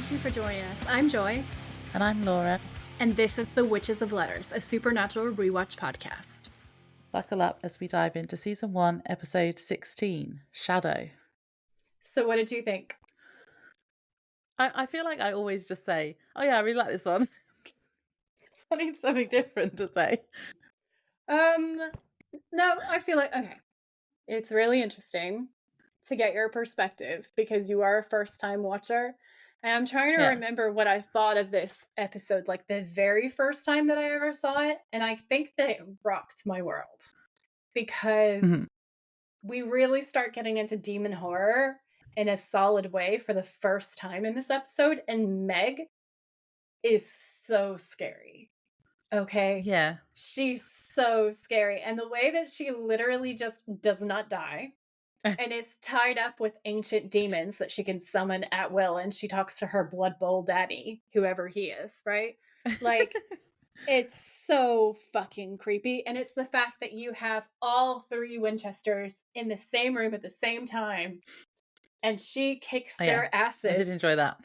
Thank you for joining us. I'm Joy. And I'm Laura. And this is The Witches of Letters, a supernatural rewatch podcast. Buckle up as we dive into Season 1, Episode 16, Shadow. So what did you think? I feel like I always just say, oh yeah, I really like this one. I need something different to say. No, I feel like, okay. It's really interesting to get your perspective because you are a first-time watcher. And I'm trying to remember what I thought of this episode, like the very first time that I ever saw it. And I think that it rocked my world because we really start getting into demon horror in a solid way for the first time in this episode. And Meg is so scary. Okay? Yeah. She's so scary. And the way that she literally just does not die and is tied up with ancient demons that she can summon at will, and she talks to her blood bowl daddy, whoever he is, right? Like, it's so fucking creepy. And it's the fact that you have all three Winchesters in the same room at the same time, and she kicks their asses. I did enjoy that.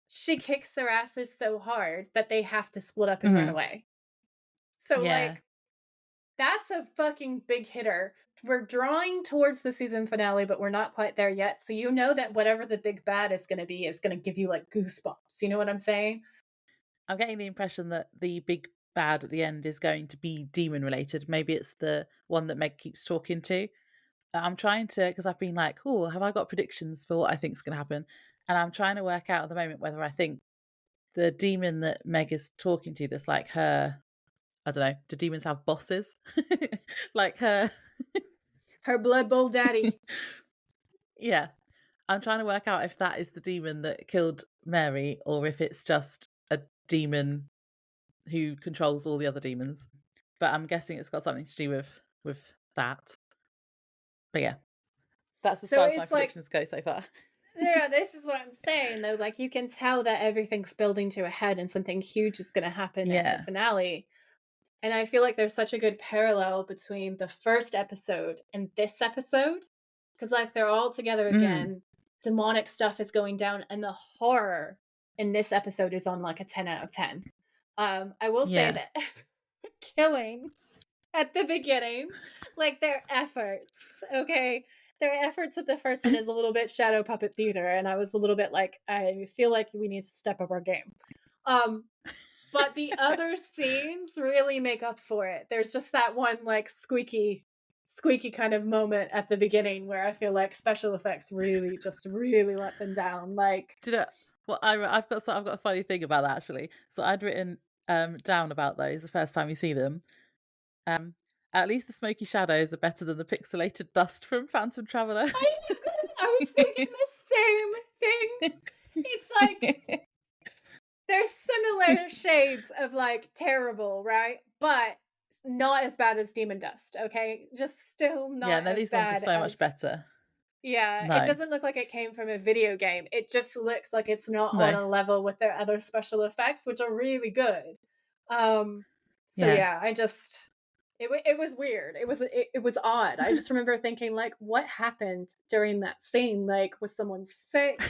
She kicks their asses so hard that they have to split up and run away. So, like, that's a fucking big hitter. We're drawing towards the season finale, but we're not quite there yet. So you know that whatever the big bad is going to give you, like, goosebumps. You know what I'm saying? I'm getting the impression that the big bad at the end is going to be demon related. Maybe it's the one that Meg keeps talking to. I'm trying to, because I've been like, oh, have I got predictions for what I think is going to happen? And I'm trying to work out at the moment whether I think the demon that Meg is talking to, that's like her, I don't know, do demons have bosses? Like her blood bowl daddy. Yeah. I'm trying to work out if that is the demon that killed Mary or if it's just a demon who controls all the other demons. But I'm guessing it's got something to do with that. But yeah, that's as far as my predictions go so far. Yeah, this is what I'm saying, though. Like, you can tell that everything's building to a head and something huge is going to happen at the finale. And I feel like there's such a good parallel between the first episode and this episode. Because, like, they're all together again. Demonic stuff is going down. And the horror in this episode is on, like, a 10 out of 10. I will say that killing at the beginning, like, their efforts, okay? Their efforts with the first one is a little bit shadow puppet theater. And I was a little bit like, I feel like we need to step up our game. But the other scenes really make up for it. There's just that one, like, squeaky kind of moment at the beginning where I feel like special effects really let them down. Like, well, I've got a funny thing about that, actually. So I'd written down about those the first time you see them. At least the smoky shadows are better than the pixelated dust from Phantom Traveler. I was thinking the same thing. It's like, there's similar shades of, like, terrible, right? But not as bad as Demon Dust, okay? Just still not as bad. Yeah, no, these ones are so much better. Yeah, no. It doesn't look like it came from a video game. It just looks like it's not on a level with their other special effects, which are really good. I just... It was weird. It was odd. I just remember thinking, like, what happened during that scene? Like, was someone sick?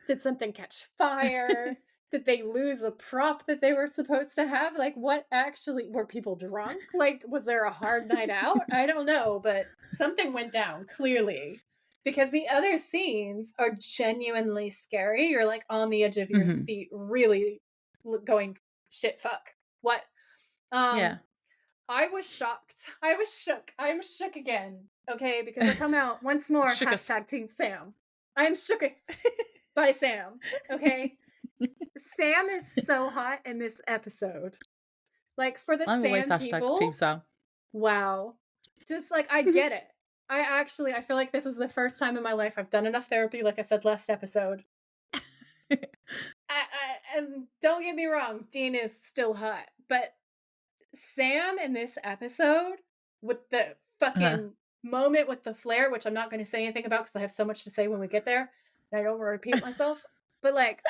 Did something catch fire? Did they lose a prop that they were supposed to have? Like, what actually, were people drunk? Like, was there a hard night out? I don't know, but something went down, clearly. Because the other scenes are genuinely scary. You're, like, on the edge of your seat, really going, shit, fuck. What? I was shocked. I was shook. I'm shook again. Okay, because I come out once more, hashtag Team Sam. I'm shooketh by Sam. Okay? Sam is so hot in this episode. Like, for the I'm Sam always people, Team Sam. Wow. Just, like, I get it. I feel like this is the first time in my life I've done enough therapy, like I said last episode. And don't get me wrong, Dean is still hot. But Sam in this episode, with the fucking moment with the flare, which I'm not going to say anything about because I have so much to say when we get there, and I don't want to repeat myself. But, like,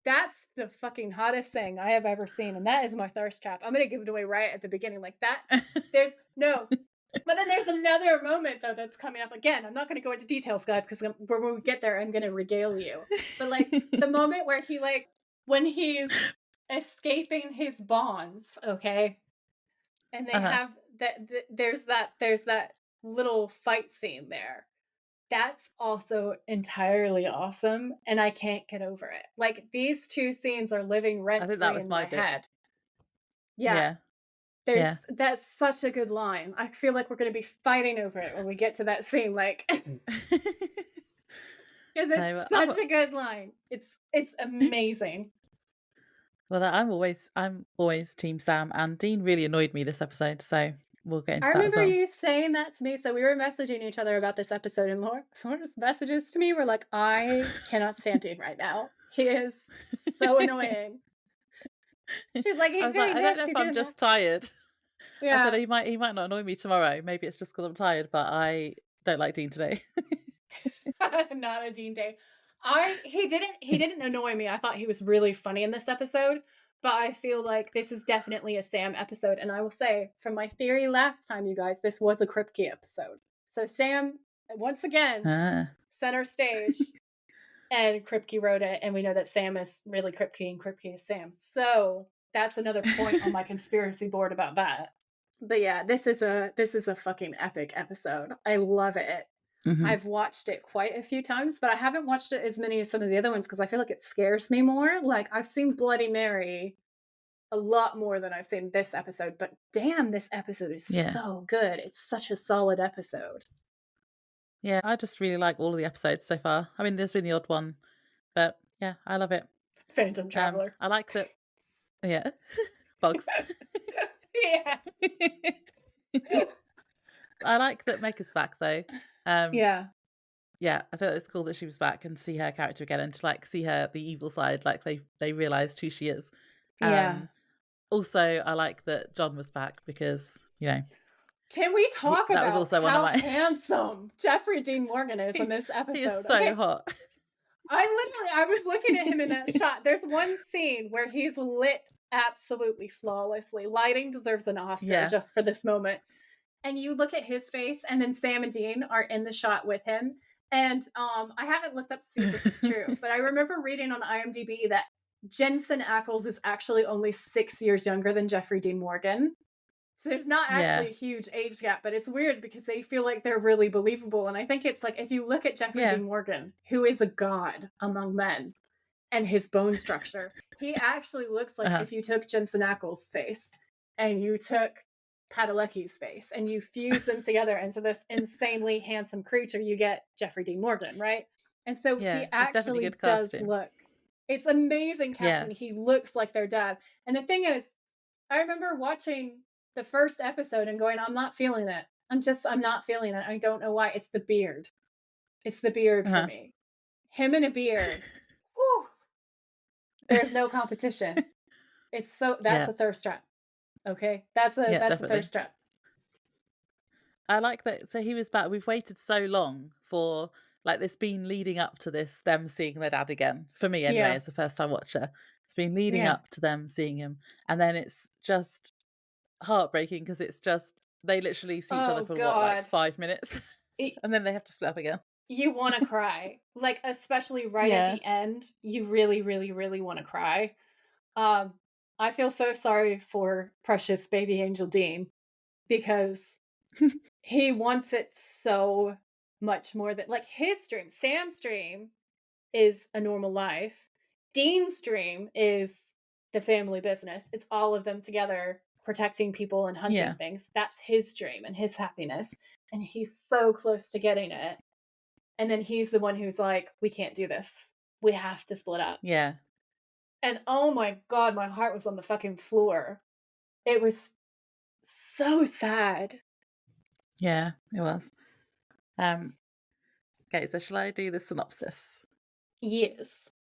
that's the fucking hottest thing I have ever seen, and that is my thirst trap. I'm gonna give it away right at the beginning, like that. There's no But then there's another moment, though, that's coming up. Again, I'm not going to go into details, guys, because when we get there, I'm going to regale you. But, like, the moment where he, like, when he's escaping his bonds, okay? And they have there's that little fight scene there. That's also entirely awesome, and I can't get over it. Like, these two scenes are living I think that rent-free was in my my bit. head. Yeah. Yeah. That's such a good line. I feel like we're gonna be fighting over it when we get to that scene, like, because it's such a good line. It's amazing. Well, I'm always Team Sam, and Dean really annoyed me this episode, so we'll get into I that as remember well. you saying that to me. So we were messaging each other about this episode, and Laura's messages to me were like, "I cannot stand Dean right now. He is so annoying." She's like, I "He's was like, doing I this, don't know he's if I'm doing just that." tired. I said Yeah. he might not annoy me tomorrow. Maybe it's just because I'm tired, but I don't like Dean today. Not a Dean day. He didn't annoy me. I thought he was really funny in this episode, but I feel like this is definitely a Sam episode. And I will say, from my theory last time, you guys, this was a Kripke episode. So Sam, once again, center stage, and Kripke wrote it, and we know that Sam is really Kripke and Kripke is Sam. So that's another point on my conspiracy board about that. But yeah, this is a fucking epic episode. I love it. Mm-hmm. I've watched it quite a few times, but I haven't watched it as many as some of the other ones because I feel like it scares me more. Like, I've seen Bloody Mary a lot more than I've seen this episode, but damn, this episode is so good. It's such a solid episode. Yeah, I just really like all of the episodes so far. I mean, there's been the odd one, but yeah, I love it. Phantom Traveler. I like that. Yeah. Bugs. Yeah. I like that Meg is back, though. Yeah. Yeah, I thought it was cool that she was back and see her character again and to, like, see her, the evil side, like, they realised who she is. Yeah. Also, I like that John was back because, you know. Can we talk that about was also how one of my... handsome Jeffery Dean Morgan is in this episode? He is so hot. I was looking at him in that shot. There's one scene where he's lit absolutely flawlessly. Lighting deserves an Oscar just for this moment. And you look at his face, and then Sam and Dean are in the shot with him. And I haven't looked up to see if this is true, but I remember reading on IMDb that Jensen Ackles is actually only 6 years younger than Jeffery Dean Morgan. So there's not actually a huge age gap, but it's weird because they feel like they're really believable. And I think it's like, if you look at Jeffery Dean Morgan, who is a god among men, and his bone structure, he actually looks like if you took Jensen Ackles' face and you took Padalecki's face and you fuse them together into this insanely handsome creature, you get Jeffery Dean Morgan, right? And so he actually does look. It's amazing casting. He looks like their dad. And the thing is, I remember watching the first episode and going, I'm not feeling it. I'm not feeling it. I don't know why. It's the beard. It's the beard for me. Him and a beard. Whew. There's no competition. It's so, that's a thirst trap. Okay? That's a thirst trap. I like that. So he was back. We've waited so long for, like, this been leading up to this, them seeing their dad again. For me, anyway, as a first time watcher. It's been leading up to them seeing him. And then it's just heartbreaking because it's just, they literally see each other for what, like 5 minutes? And then they have to split up again. You want to cry. Like, especially right at the end, you really, really, really want to cry. I feel so sorry for precious baby angel Dean because he wants it so much more than, like, his dream. Sam's dream is a normal life. Dean's dream is the family business. It's all of them together protecting people and hunting things. That's his dream and his happiness. And he's so close to getting it. And then he's the one who's like, we can't do this. We have to split up. Yeah. And oh my God, my heart was on the fucking floor. It was so sad. Yeah, it was. Okay, so shall I do the synopsis? Yes.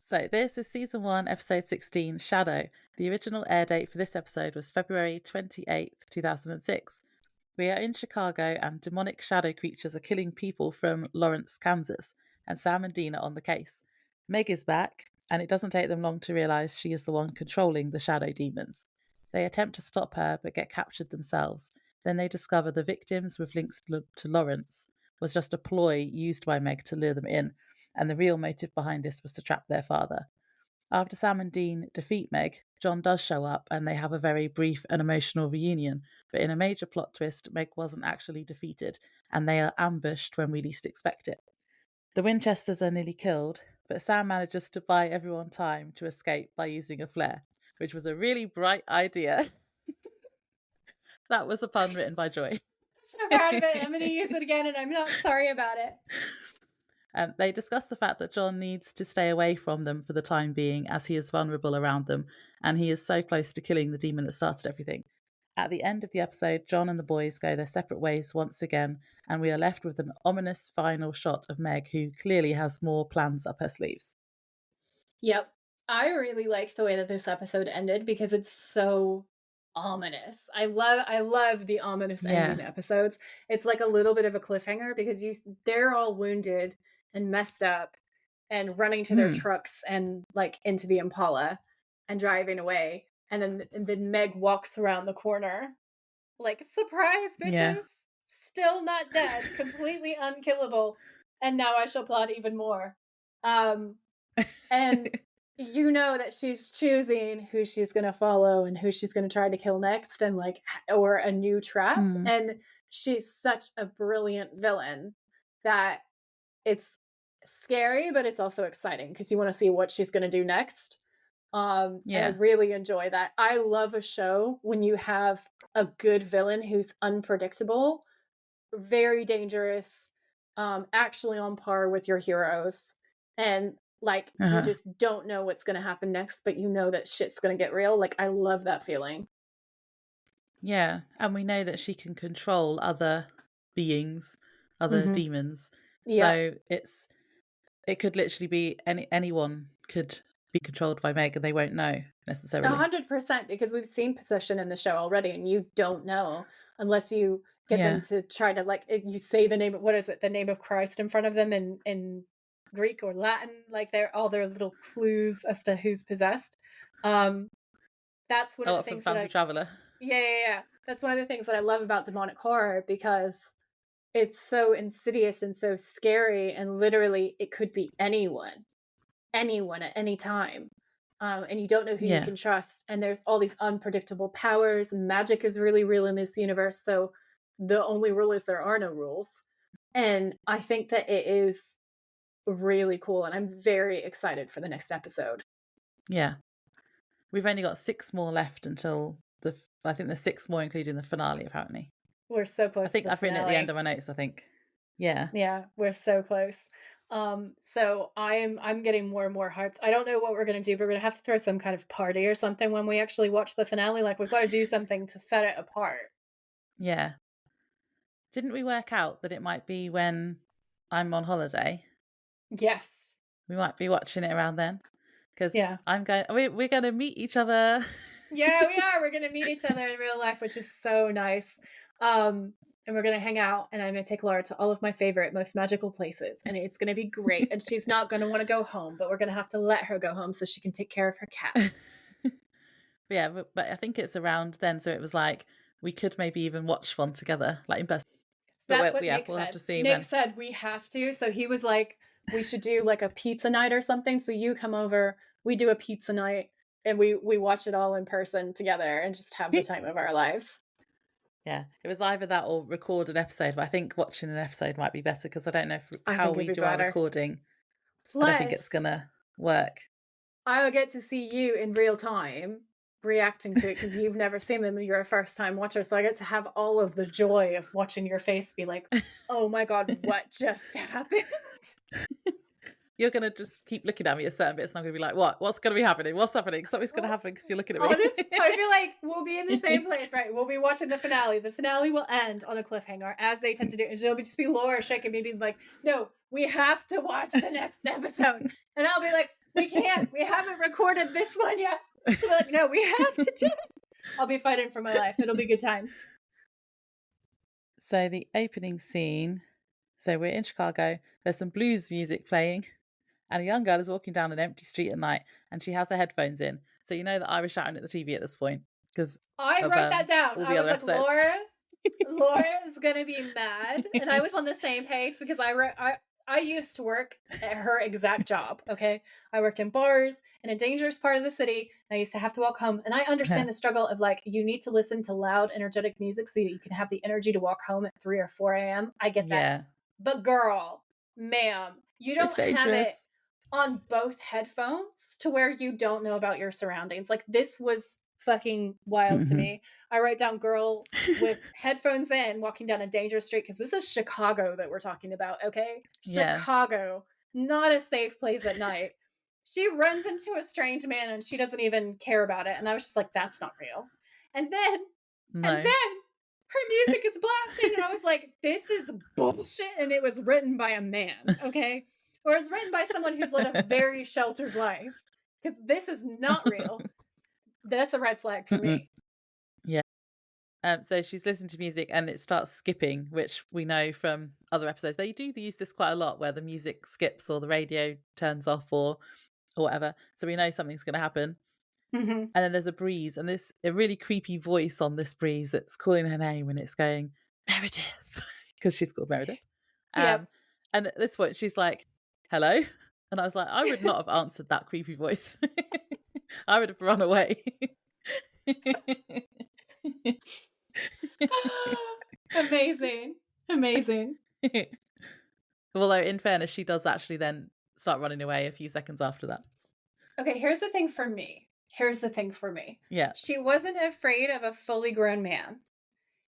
So this is season 1, episode 16, Shadow. The original air date for this episode was February 28th, 2006. We are in Chicago and demonic shadow creatures are killing people from Lawrence, Kansas, and Sam and Dean are on the case. Meg is back, and it doesn't take them long to realise she is the one controlling the shadow demons. They attempt to stop her, but get captured themselves. Then they discover the victims with links to Lawrence was just a ploy used by Meg to lure them in, and the real motive behind this was to trap their father. After Sam and Dean defeat Meg, John does show up and they have a very brief and emotional reunion, but in a major plot twist, Meg wasn't actually defeated, and they are ambushed when we least expect it. The Winchesters are nearly killed, but Sam manages to buy everyone time to escape by using a flare, which was a really bright idea. That was a pun written by Joy. So proud of it. I'm going to use it again, and I'm not sorry about it. They discuss the fact that John needs to stay away from them for the time being, as he is vulnerable around them, and he is so close to killing the demon that started everything. At the end of the episode, John and the boys go their separate ways once again, and we are left with an ominous final shot of Meg, who clearly has more plans up her sleeves. Yep. I really like the way that this episode ended because it's so ominous. I love the ominous ending episodes. It's like a little bit of a cliffhanger because they're all wounded and messed up and running to their trucks and like into the Impala and driving away. And then Meg walks around the corner like, surprise, bitches, still not dead, completely unkillable. And now I shall plot even more. And you know that she's choosing who she's going to follow and who she's going to try to kill next, and like, or a new trap. And she's such a brilliant villain that it's scary, but it's also exciting because you want to see what she's going to do next. And I really enjoy that. I love a show when you have a good villain who's unpredictable, very dangerous, actually on par with your heroes, and like you just don't know what's going to happen next, but you know that shit's going to get real. Like, I love that feeling. Yeah, and we know that she can control other beings, other demons. So it could literally be anyone could be controlled by Meg and they won't know necessarily. 100%, because we've seen possession in the show already, and you don't know unless you get them to try to, like, you say the name of, what is it, the name of Christ in front of them in Greek or Latin, like they're all their little clues as to who's possessed. That's one of the things that Traveler. Yeah. That's one of the things that I love about demonic horror, because it's so insidious and so scary, and literally it could be anyone at any time. And you don't know who you can trust. And there's all these unpredictable powers. Magic is really real in this universe. So the only rule is there are no rules. And I think that it is really cool. And I'm very excited for the next episode. Yeah. We've only got 6 more left until I think there's 6 more, including the finale, apparently. We're so close. I think I've written it at the end of my notes, I think. Yeah, we're so close. So I'm getting more and more hyped. I don't know what we're gonna do, but we're gonna have to throw some kind of party or something when we actually watch the finale. Like, we've got to do something to set it apart. Yeah. Didn't we work out that it might be when I'm on holiday? Yes. We might be watching it around then. Because we're going to meet each other. Yeah, we are. We're going to meet each other in real life, which is so nice. And we're going to hang out, and I'm going to take Laura to all of my favorite, most magical places. And it's going to be great. And she's not going to want to go home, but we're going to have to let her go home so she can take care of her cat. But I think it's around then. So it was like, we could maybe even watch one together, like in person. That's what Nick said. Have to see Nick said we have to. So he was like, we should do like a pizza night or something. So you come over, we do a pizza night, and we watch it all in person together and just have the time of our lives. Yeah, it was either that or record an episode, but I think watching an episode might be better because I don't know how we do our recording. Plus, I don't think it's going to work. I'll get to see you in real time reacting to it because you've never seen them and you're a first time watcher, so I get to have all of the joy of watching your face be like, oh my god, what just happened? You're gonna just keep looking at me at certain bits and I'm gonna be like, what's gonna be happening, what's happening, something's gonna happen because you're looking at me. Honestly, I feel like we'll be in the same place, right? We'll be watching the finale will end on a cliffhanger, as they tend to do, and it'll just be Laura shaking me being like, no, we have to watch the next episode, and I'll be like, we haven't recorded this one yet. She'll be like, no, we have to do it. I'll be fighting for my life. It'll be good times. So the opening scene, so we're in Chicago, there's some blues music playing, and a young girl is walking down an empty street at night, and she has her headphones in. So you know that I was shouting at the TV at this point. Because I wrote that down. I was like, Laura, Laura is gonna be mad, and I was on the same page because I used to work at her exact job. Okay, I worked in bars in a dangerous part of the city, and I used to have to walk home. And I understand the struggle of like you need to listen to loud, energetic music so that you can have the energy to walk home at 3 or 4 a.m. I get that, Yeah. but girl, ma'am, you It's don't have it dangerous. on both headphones to where you don't know about your surroundings. Like this was fucking wild to me. I write down girl with headphones in walking down a dangerous street because this is Chicago that we're talking about, okay? Yeah. Chicago, not a safe place at night. She runs into a strange man and she doesn't even care about it. And I was just like, that's not real. And then No. her music is blasting. And I was like, this is bullshit. And it was written by a man, okay? Or it's written by someone who's led a very sheltered life. Because this is not real. That's a red flag for me. Yeah. So she's listening to music and it starts skipping, which we know from other episodes. They use this quite a lot where the music skips or the radio turns off or whatever. So we know something's going to happen. And then there's a breeze and there's a really creepy voice on this breeze that's calling her name and it's going, Meredith, because she's called Meredith. Yep. And at this point she's like, hello? And I was like, I would not have answered that creepy voice. I would have run away. Amazing. Although in fairness, she does actually then start running away a few seconds after that. Okay, here's the thing for me. Yeah. She wasn't afraid of a fully grown man.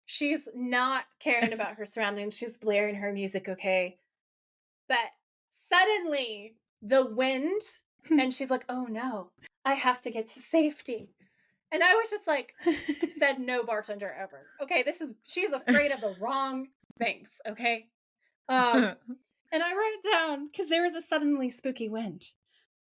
She's not caring about her surroundings. She's blaring her music, okay? But suddenly the wind, and she's like, oh no, I have to get to safety. And I was just like, said no bartender ever. Okay, she's afraid of the wrong things, okay? And I wrote down, because there was a suddenly spooky wind,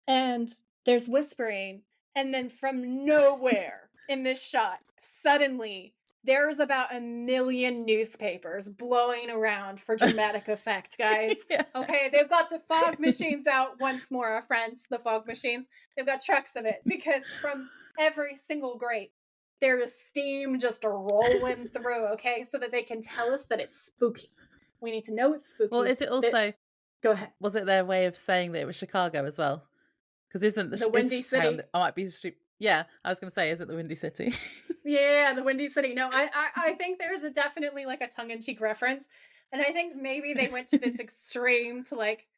and there's whispering, and then from nowhere in this shot, suddenly there's about 1 million newspapers blowing around for dramatic effect, guys. Yeah. Okay, they've got the fog machines out once more, our friends, the fog machines. They've got trucks of it, because from every single grate, there is steam just rolling through, okay, so that they can tell us that it's spooky. We need to know it's spooky. Well, is it also... Go ahead. Was it their way of saying that it was Chicago as well? Because isn't the Windy City? I might be stupid. Yeah, I was going to say, is it the Windy City? Yeah, the Windy City. No, I think there's definitely like a tongue-in-cheek reference. And I think maybe they went to this extreme to like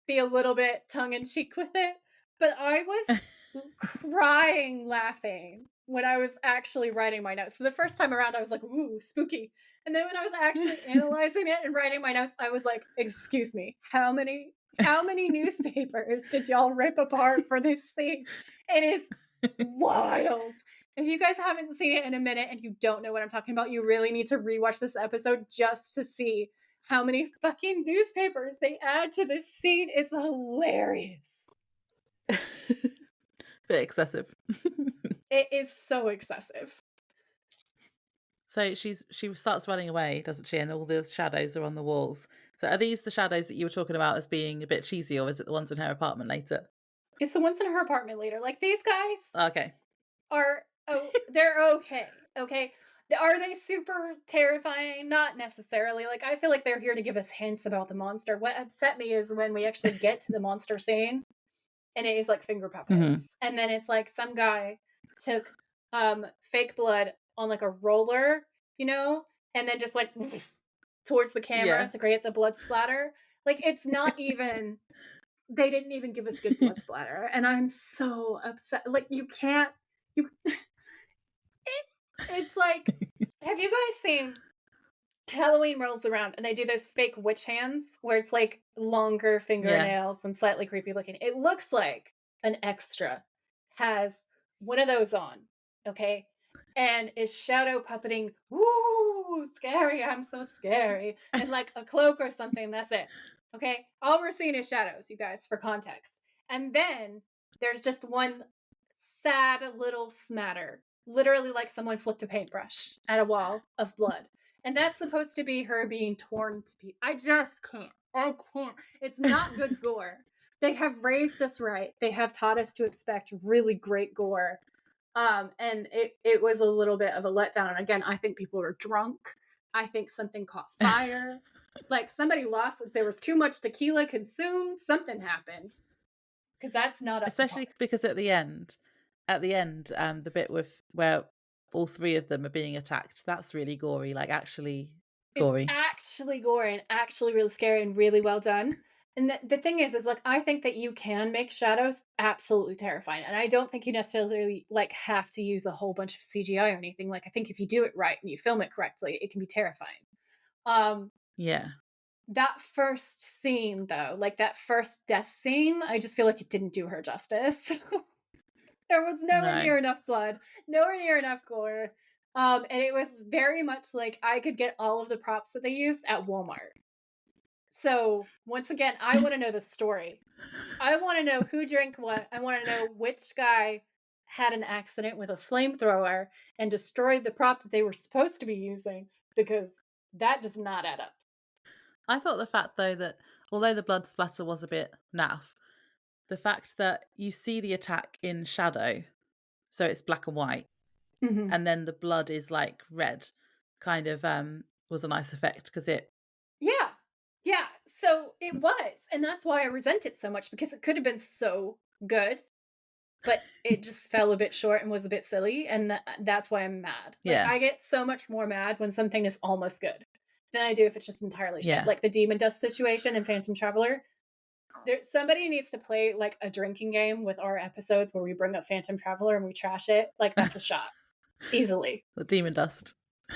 be a little bit tongue-in-cheek with it. But I was crying laughing when I was actually writing my notes. So the first time around, I was like, ooh, spooky. And then when I was actually analyzing it and writing my notes, I was like, excuse me, how many newspapers did y'all rip apart for this scene? It is wild. If you guys haven't seen it in a minute and you don't know what I'm talking about, you really need to rewatch this episode just to see how many fucking newspapers they add to this scene. It's hilarious. Bit excessive. It is so excessive. So she starts running away, doesn't she? And all the shadows are on the walls. So are these the shadows that you were talking about as being a bit cheesy, or is it the ones in her apartment later? It's the ones in her apartment later. Like, these guys okay. They're okay. Okay. Are they super terrifying? Not necessarily. Like, I feel like they're here to give us hints about the monster. What upset me is when we actually get to the monster scene and it is like finger puppets. And then it's like some guy took fake blood on like a roller, you know, and then just went towards the camera to create the blood splatter. Like, it's not even, they didn't even give us good blood splatter. And I'm so upset. Like, it's like, have you guys seen Halloween rolls around and they do those fake witch hands where it's like longer fingernails and slightly creepy looking? It looks like an extra has one of those on, okay? And is shadow puppeting, ooh, scary, I'm so scary, and like a cloak or something, that's it. Okay? All we're seeing is shadows, you guys, for context. And then there's just one sad little smatter, literally like someone flicked a paintbrush at a wall of blood. And that's supposed to be her being torn to pieces. I just can't. I can't. It's not good gore. They have raised us right. They have taught us to expect really great gore. And it was a little bit of a letdown. And again, I think people were drunk. I think something caught fire. Like somebody lost, there was too much tequila consumed, something happened. Because that's not up to par. Especially because at the end, the bit with where all three of them are being attacked, that's really gory, like actually gory. It's actually gory and actually really scary and really well done. And the thing is like, I think that you can make shadows absolutely terrifying. And I don't think you necessarily like have to use a whole bunch of CGI or anything. Like, I think if you do it right and you film it correctly, it can be terrifying. Yeah. That first scene though, like that first death scene, I just feel like it didn't do her justice. There was nowhere near enough blood, nowhere near enough gore. And it was very much like I could get all of the props that they used at Walmart. So once again, I want to know the story. I want to know who drank what. I want to know which guy had an accident with a flamethrower and destroyed the prop that they were supposed to be using, because that does not add up. I thought the fact though that although the blood splatter was a bit naff, the fact that you see the attack in shadow, so it's black and white, and then the blood is like red, kind of was a nice effect because it. Yeah, so it was, and that's why I resent it so much, because it could have been so good, but it just fell a bit short and was a bit silly, and that's why I'm mad. Like, Yeah. I get so much more mad when something is almost good than I do if it's just entirely shit. Yeah. Like the demon dust situation in Phantom Traveler. Somebody needs to play like a drinking game with our episodes where we bring up Phantom Traveler and we trash it. Like, that's a shot. Easily. The demon dust.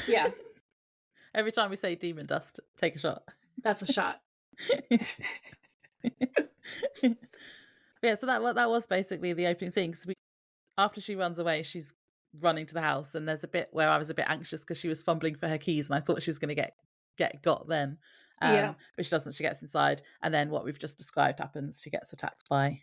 Yeah. Every time we say demon dust, take a shot. That's a shot. Yeah, so that was basically the opening scene, because after she runs away, she's running to the house, and there's a bit where I was a bit anxious because she was fumbling for her keys, and I thought she was going to get got then. But she doesn't. She gets inside, and then what we've just described happens. She gets attacked by.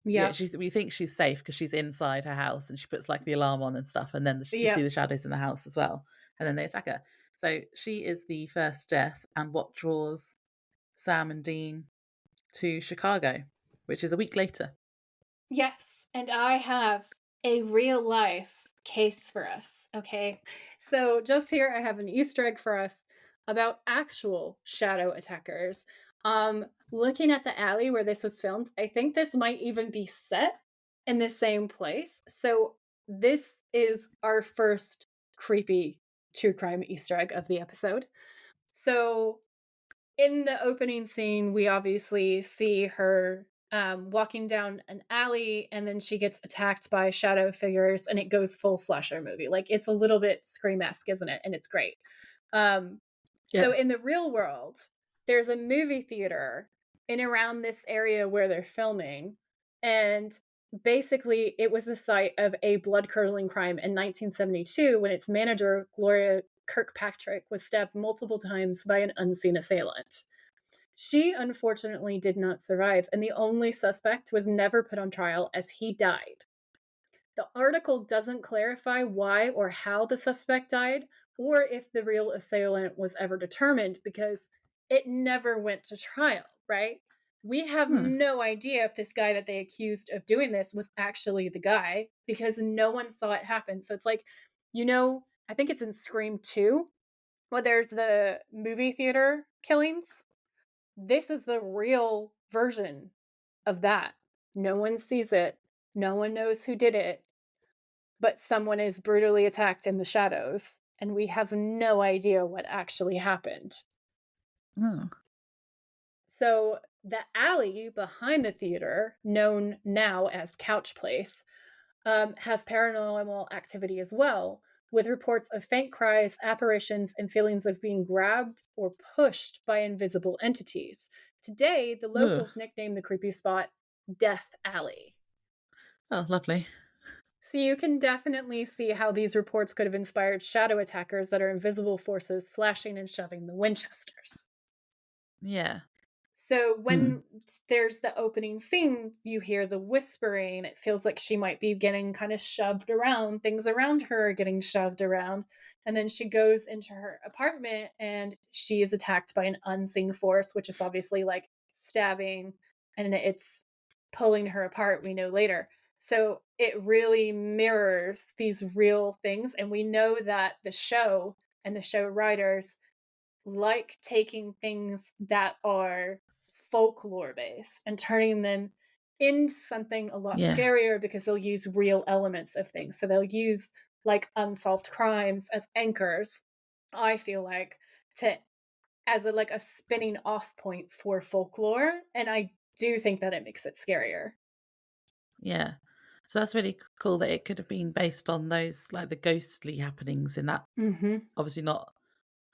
Yeah, we think she's safe because she's inside her house, and she puts like the alarm on and stuff, and then you see the shadows in the house as well, and then they attack her. So she is the first death, and what draws Sam and Dean to Chicago, which is a week later. Yes, and I have a real life case for us, okay? So just here I have an Easter egg for us about actual shadow attackers. Looking at the alley where this was filmed, I think this might even be set in the same place. So this is our first creepy true crime Easter egg of the episode. So in the opening scene, we obviously see her walking down an alley, and then she gets attacked by shadow figures, and it goes full slasher movie. Like, it's a little bit Scream-esque, isn't it? And it's great. So in the real world, there's a movie theater in around this area where they're filming, and basically it was the site of a blood-curdling crime in 1972 when its manager, Gloria Kirkpatrick, was stabbed multiple times by an unseen assailant. She unfortunately did not survive, and the only suspect was never put on trial as he died. The article doesn't clarify why or how the suspect died, or if the real assailant was ever determined, because it never went to trial, right? We have no idea if this guy that they accused of doing this was actually the guy, because no one saw it happen. So it's like, I think it's in Scream 2, where there's the movie theater killings. This is the real version of that. No one sees it. No one knows who did it. But someone is brutally attacked in the shadows, and we have no idea what actually happened. So the alley behind the theater, known now as Couch Place, has paranormal activity as well, with reports of faint cries, apparitions, and feelings of being grabbed or pushed by invisible entities. Today, the locals nickname the creepy spot Death Alley. Oh, lovely. So you can definitely see how these reports could have inspired shadow attackers that are invisible forces slashing and shoving the Winchesters. Yeah. So when there's the opening scene, you hear the whispering. It feels like she might be getting kind of shoved around. Things around her are getting shoved around. And then she goes into her apartment and she is attacked by an unseen force, which is obviously like stabbing, and it's pulling her apart, we know later. So it really mirrors these real things. And we know that the show and the show writers like taking things that are folklore based and turning them into something a lot Yeah. scarier because they'll use real elements of things. So they'll use like unsolved crimes as anchors, I feel like, to as a like a spinning off point for folklore. And I do think that it makes it scarier. Yeah. So that's really cool that it could have been based on those, like the ghostly happenings in that. Mm-hmm. Obviously, not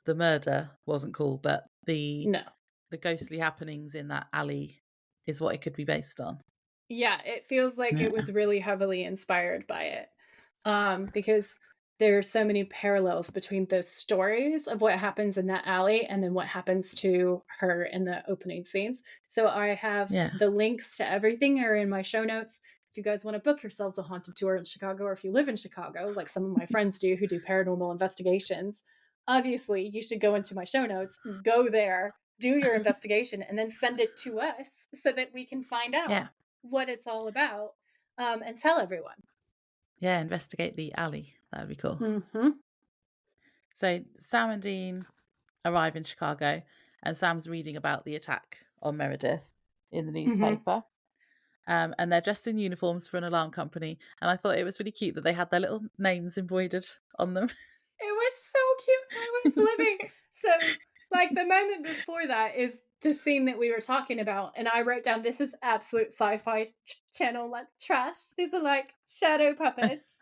the murder wasn't cool, but No. the ghostly happenings in that alley is what it could be based on. Yeah, it feels like it Yeah. was really heavily inspired by it. Because there are so many parallels between the stories of what happens in that alley and then what happens to her in the opening scenes. So I have Yeah. the links to everything are in my show notes. If you guys want to book yourselves a haunted tour in Chicago, or if you live in Chicago, like some of my friends do who do paranormal investigations, obviously you should go into my show notes, go there, do your investigation, and then send it to us so that we can find out Yeah. what it's all about, and tell everyone. Yeah. Investigate the alley. That would be cool. Mm-hmm. So Sam and Dean arrive in Chicago, and Sam's reading about the attack on Meredith in the newspaper. And they're dressed in uniforms for an alarm company. And I thought it was really cute that they had their little names embroidered on them. It was so cute. I was living. So, like, the moment before that is the scene that we were talking about. And I wrote down, this is absolute sci-fi channel, like, trash. These are, like, shadow puppets.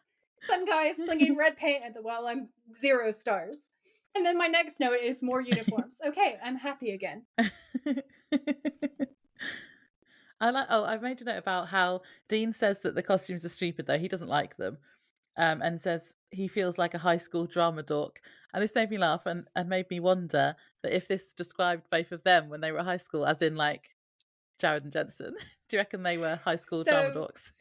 Some guys flinging red paint at the wall. I'm 0 stars. And then my next note is more uniforms. Okay, I'm happy again. I've made a note about how Dean says that the costumes are stupid, though. He doesn't like them. And says he feels like a high school drama dork. And this made me laugh and made me wonder that if this described both of them when they were at high school, as in like Jared and Jensen, do you reckon they were high school drama dorks?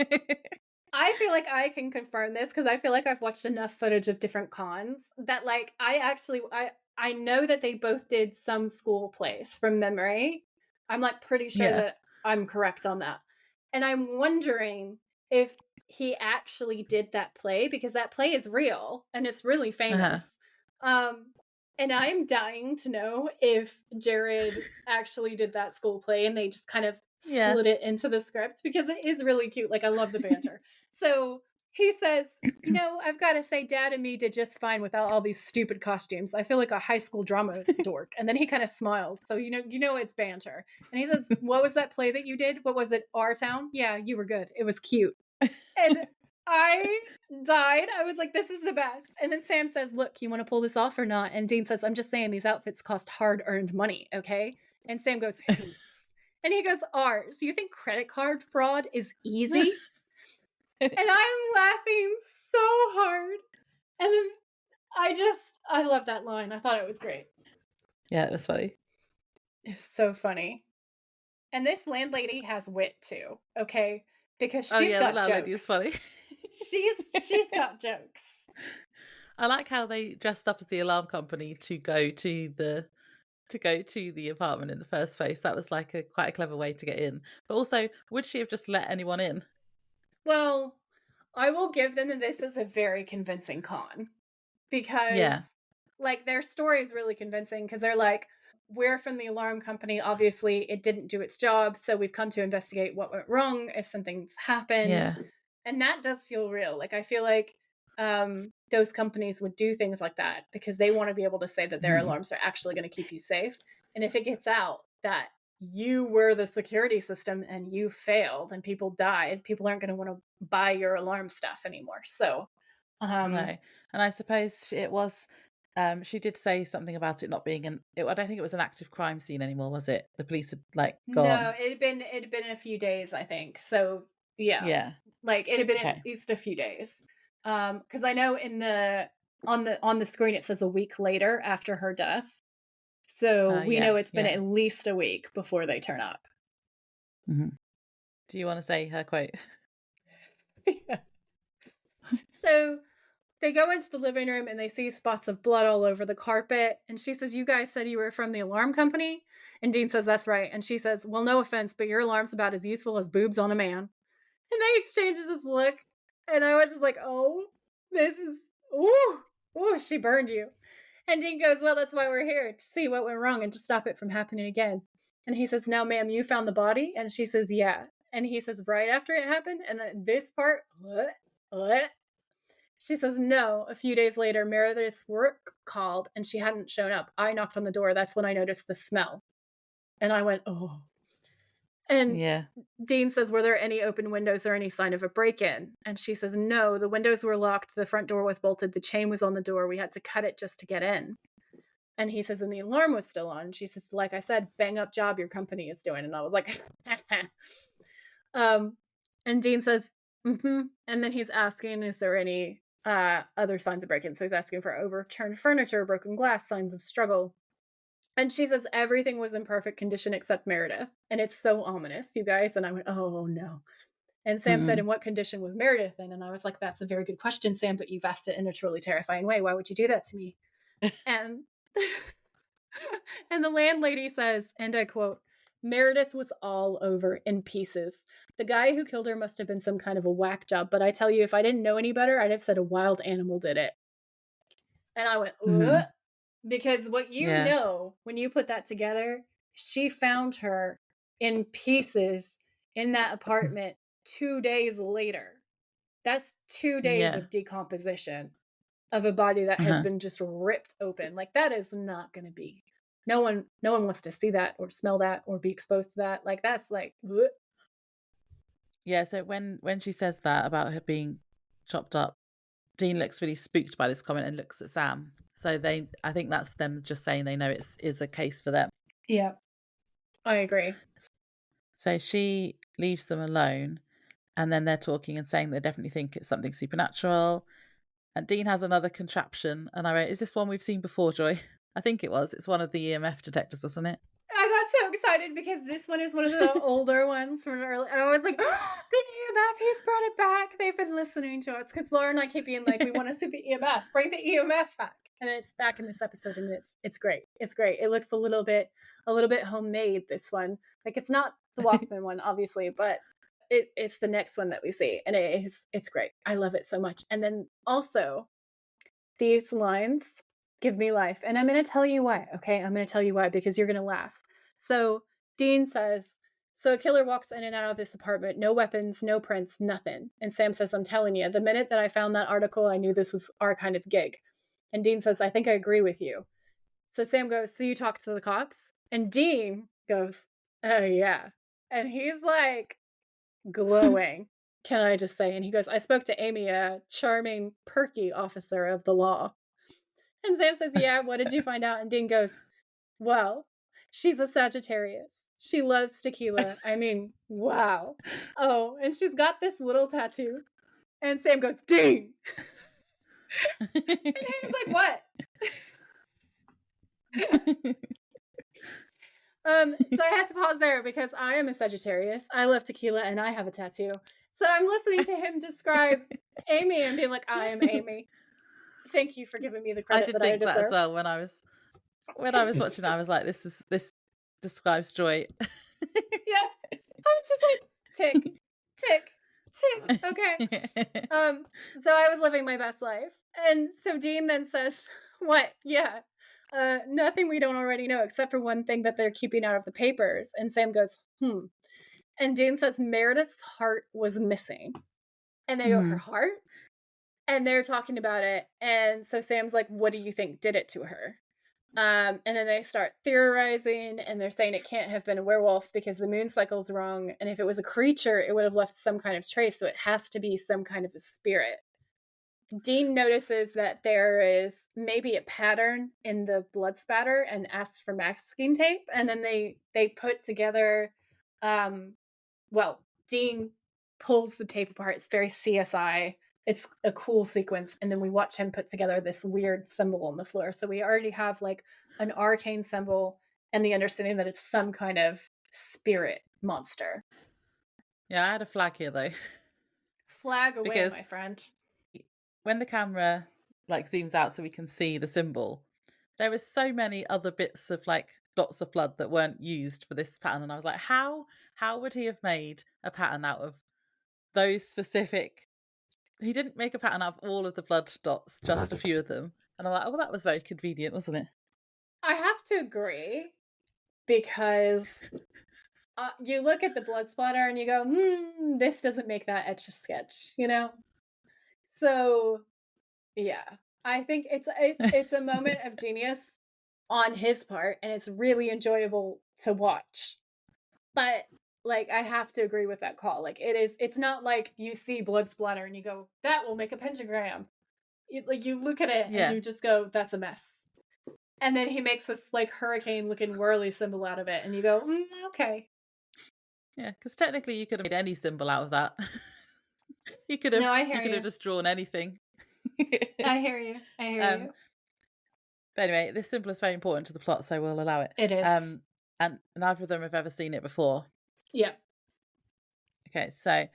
I feel like I can confirm this because I feel like I've watched enough footage of different cons that like I know that they both did some school plays from memory. I'm like pretty sure that I'm correct on that. And I'm wondering if he actually did that play because that play is real and it's really famous. And I'm dying to know if Jared actually did that school play and they just kind of slid it into the script because it is really cute. Like, I love the banter. So he says, you know, I've got to say, Dad and me did just fine without all these stupid costumes. I feel like a high school drama dork. And then he kind of smiles. So, you know, it's banter. And he says, what was that play that you did? What was it? Our Town? Yeah, you were good. It was cute. And I died. I was like, this is the best. And then Sam says, look, you want to pull this off or not? And Dean says, I'm just saying these outfits cost hard-earned money, okay? And Sam goes, whose? And he goes, ours. You think credit card fraud is easy? And I'm laughing so hard. And then I love that line. I thought it was great. Yeah, it was funny. It's so funny. And this landlady has wit too, okay? Because she's got jokes. Lady is funny. she's got jokes. I like how they dressed up as the alarm company to go to the apartment in the first place. That was like quite a clever way to get in. But also, would she have just let anyone in? Well, I will give them that this is a very convincing con. Because like their story is really convincing because they're like, we're from the alarm company. Obviously, it didn't do its job. So we've come to investigate what went wrong, if something's happened. Yeah. And that does feel real. Like, I feel like those companies would do things like that because they want to be able to say that their alarms are actually going to keep you safe. And if it gets out that you were the security system and you failed and people died, people aren't going to want to buy your alarm stuff anymore. So, no. And I suppose it was... she did say something about it not being I don't think it was an active crime scene anymore, was it? The police had like gone. No, it had been a few days, I think. So yeah, like it had been at least a few days. Because I know on the screen it says a week later after her death, so we know it's been at least a week before they turn up. Mm-hmm. Do you want to say her quote? So they go into the living room and they see spots of blood all over the carpet. And she says, you guys said you were from the alarm company? And Dean says, that's right. And she says, well, no offense, but your alarm's about as useful as boobs on a man. And they exchange this look. And I was just like, oh, this is, ooh, she burned you. And Dean goes, well, that's why we're here, to see what went wrong and to stop it from happening again. And he says, now, ma'am, you found the body? And she says, yeah. And he says, right after it happened? And then this part, what? She says, no. A few days later, Meredith's work called and she hadn't shown up. I knocked on the door. That's when I noticed the smell. And I went, oh. And Dean says, were there any open windows or any sign of a break-in? And she says, no, the windows were locked. The front door was bolted. The chain was on the door. We had to cut it just to get in. And he says, and the alarm was still on. She says, like I said, bang up job your company is doing. And I was like, and Dean says, mm-hmm. And then he's asking, is there any other signs of break-in? So he's asking for overturned furniture, broken glass, signs of struggle. And she says everything was in perfect condition except Meredith. And it's so ominous, you guys. And I went, oh, no. And Sam said, in what condition was Meredith in? And I was like, that's a very good question, Sam, but you've asked it in a truly terrifying way. Why would you do that to me? And the landlady says, and I quote, Meredith was all over in pieces. The guy who killed her must have been some kind of a whack job. But I tell you, if I didn't know any better, I'd have said a wild animal did it. And I went, ugh. Because what you know, when you put that together, she found her in pieces in that apartment 2 days later. That's 2 days of decomposition of a body that has been just ripped open. Like, that is not going to be. No one wants to see that or smell that or be exposed to that. Like, that's like, bleh. Yeah. So when she says that about her being chopped up, Dean looks really spooked by this comment and looks at Sam. So I think that's them just saying they know it is a case for them. Yeah, I agree. So she leaves them alone, and then they're talking and saying they definitely think it's something supernatural. And Dean has another contraption, and I wrote, is this one we've seen before, Joy? I think it was. It's one of the EMF detectors, wasn't it? I got so excited because this one is one of the older ones from early. And I was like, oh, the EMF, he's brought it back. They've been listening to us because Laura and I keep being like, we want to see the EMF. Bring the EMF back. And then it's back in this episode, and it's great. It's great. It looks a little bit homemade, this one. Like, it's not the Walkman one, obviously, but it's the next one that we see. And it's great. I love it so much. And then also, these lines give me life. And I'm going to tell you why, okay? I'm going to tell you why, because you're going to laugh. So Dean says, so a killer walks in and out of this apartment, no weapons, no prints, nothing. And Sam says, I'm telling you, the minute that I found that article, I knew this was our kind of gig. And Dean says, I think I agree with you. So Sam goes, so you talked to the cops? And Dean goes, oh, yeah. And he's like glowing, can I just say? And he goes, I spoke to Amy, a charming, perky officer of the law. And Sam says, yeah, what did you find out? And Dean goes, well, she's a Sagittarius. She loves tequila. I mean, wow. Oh, and she's got this little tattoo. And Sam goes, Dean. And he's like, what? So I had to pause there because I am a Sagittarius. I love tequila and I have a tattoo. So I'm listening to him describe Amy and being like, I am Amy. Thank you for giving me the credit that I deserve. I did think that as well when I was watching. I was like, this describes Joy. Yeah, I was just like, tick, tick, tick. Okay. So I was living my best life, and so Dean then says, "What? Yeah, nothing we don't already know, except for one thing that they're keeping out of the papers." And Sam goes, And Dean says Meredith's heart was missing, and they go, her heart. And they're talking about it. And so Sam's like, what do you think did it to her? And then they start theorizing, and they're saying it can't have been a werewolf because the moon cycle's wrong. And if it was a creature, it would have left some kind of trace. So it has to be some kind of a spirit. Dean notices that there is maybe a pattern in the blood spatter and asks for masking tape. And then they put together, Dean pulls the tape apart. It's very CSI. It's a cool sequence. And then we watch him put together this weird symbol on the floor. So we already have like an arcane symbol and the understanding that it's some kind of spirit monster. Yeah, I had a flag here though. Flag away, because my friend. When the camera like zooms out so we can see the symbol, there is so many other bits of like dots of blood that weren't used for this pattern. And I was like, how would he have made a pattern out of those specific... He didn't make a pattern out of all of the blood dots, just a few of them. And I'm like, oh, that was very convenient, wasn't it? I have to agree because you look at the blood splatter and you go, this doesn't make that Etch-a-Sketch, you know? So, yeah. I think it's a moment of genius on his part, and it's really enjoyable to watch. But, like, I have to agree with that call. Like, it's not like you see blood splatter and you go, "That will make a pentagram." You look at it and Yeah. you just go, "That's a mess." And then he makes this, like, hurricane-looking whirly symbol out of it, and you go, okay." Yeah, because technically you could have made any symbol out of that. You could No, have I hear you. just drawn anything. I hear you. I hear Um, you. but anyway, this symbol is very important to the plot, so we'll allow it. It is. And neither of them have ever seen it before. Yeah. Okay, so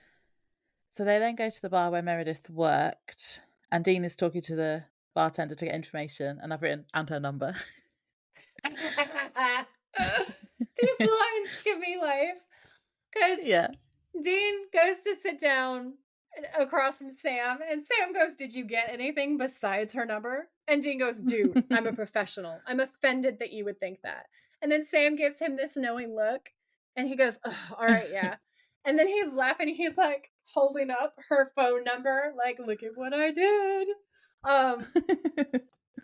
they then go to the bar where Meredith worked, and Dean is talking to the bartender to get information, and I've written, and her number. These lines give me life. Because Yeah. Dean goes to sit down across from Sam, and Sam goes, "Did you get anything besides her number?" And Dean goes, "Dude, I'm a professional. I'm offended that you would think that." And then Sam gives him this knowing look, and he goes, "Ugh, all right, yeah." And then he's laughing, he's like holding up her phone number, like, "Look at what I did."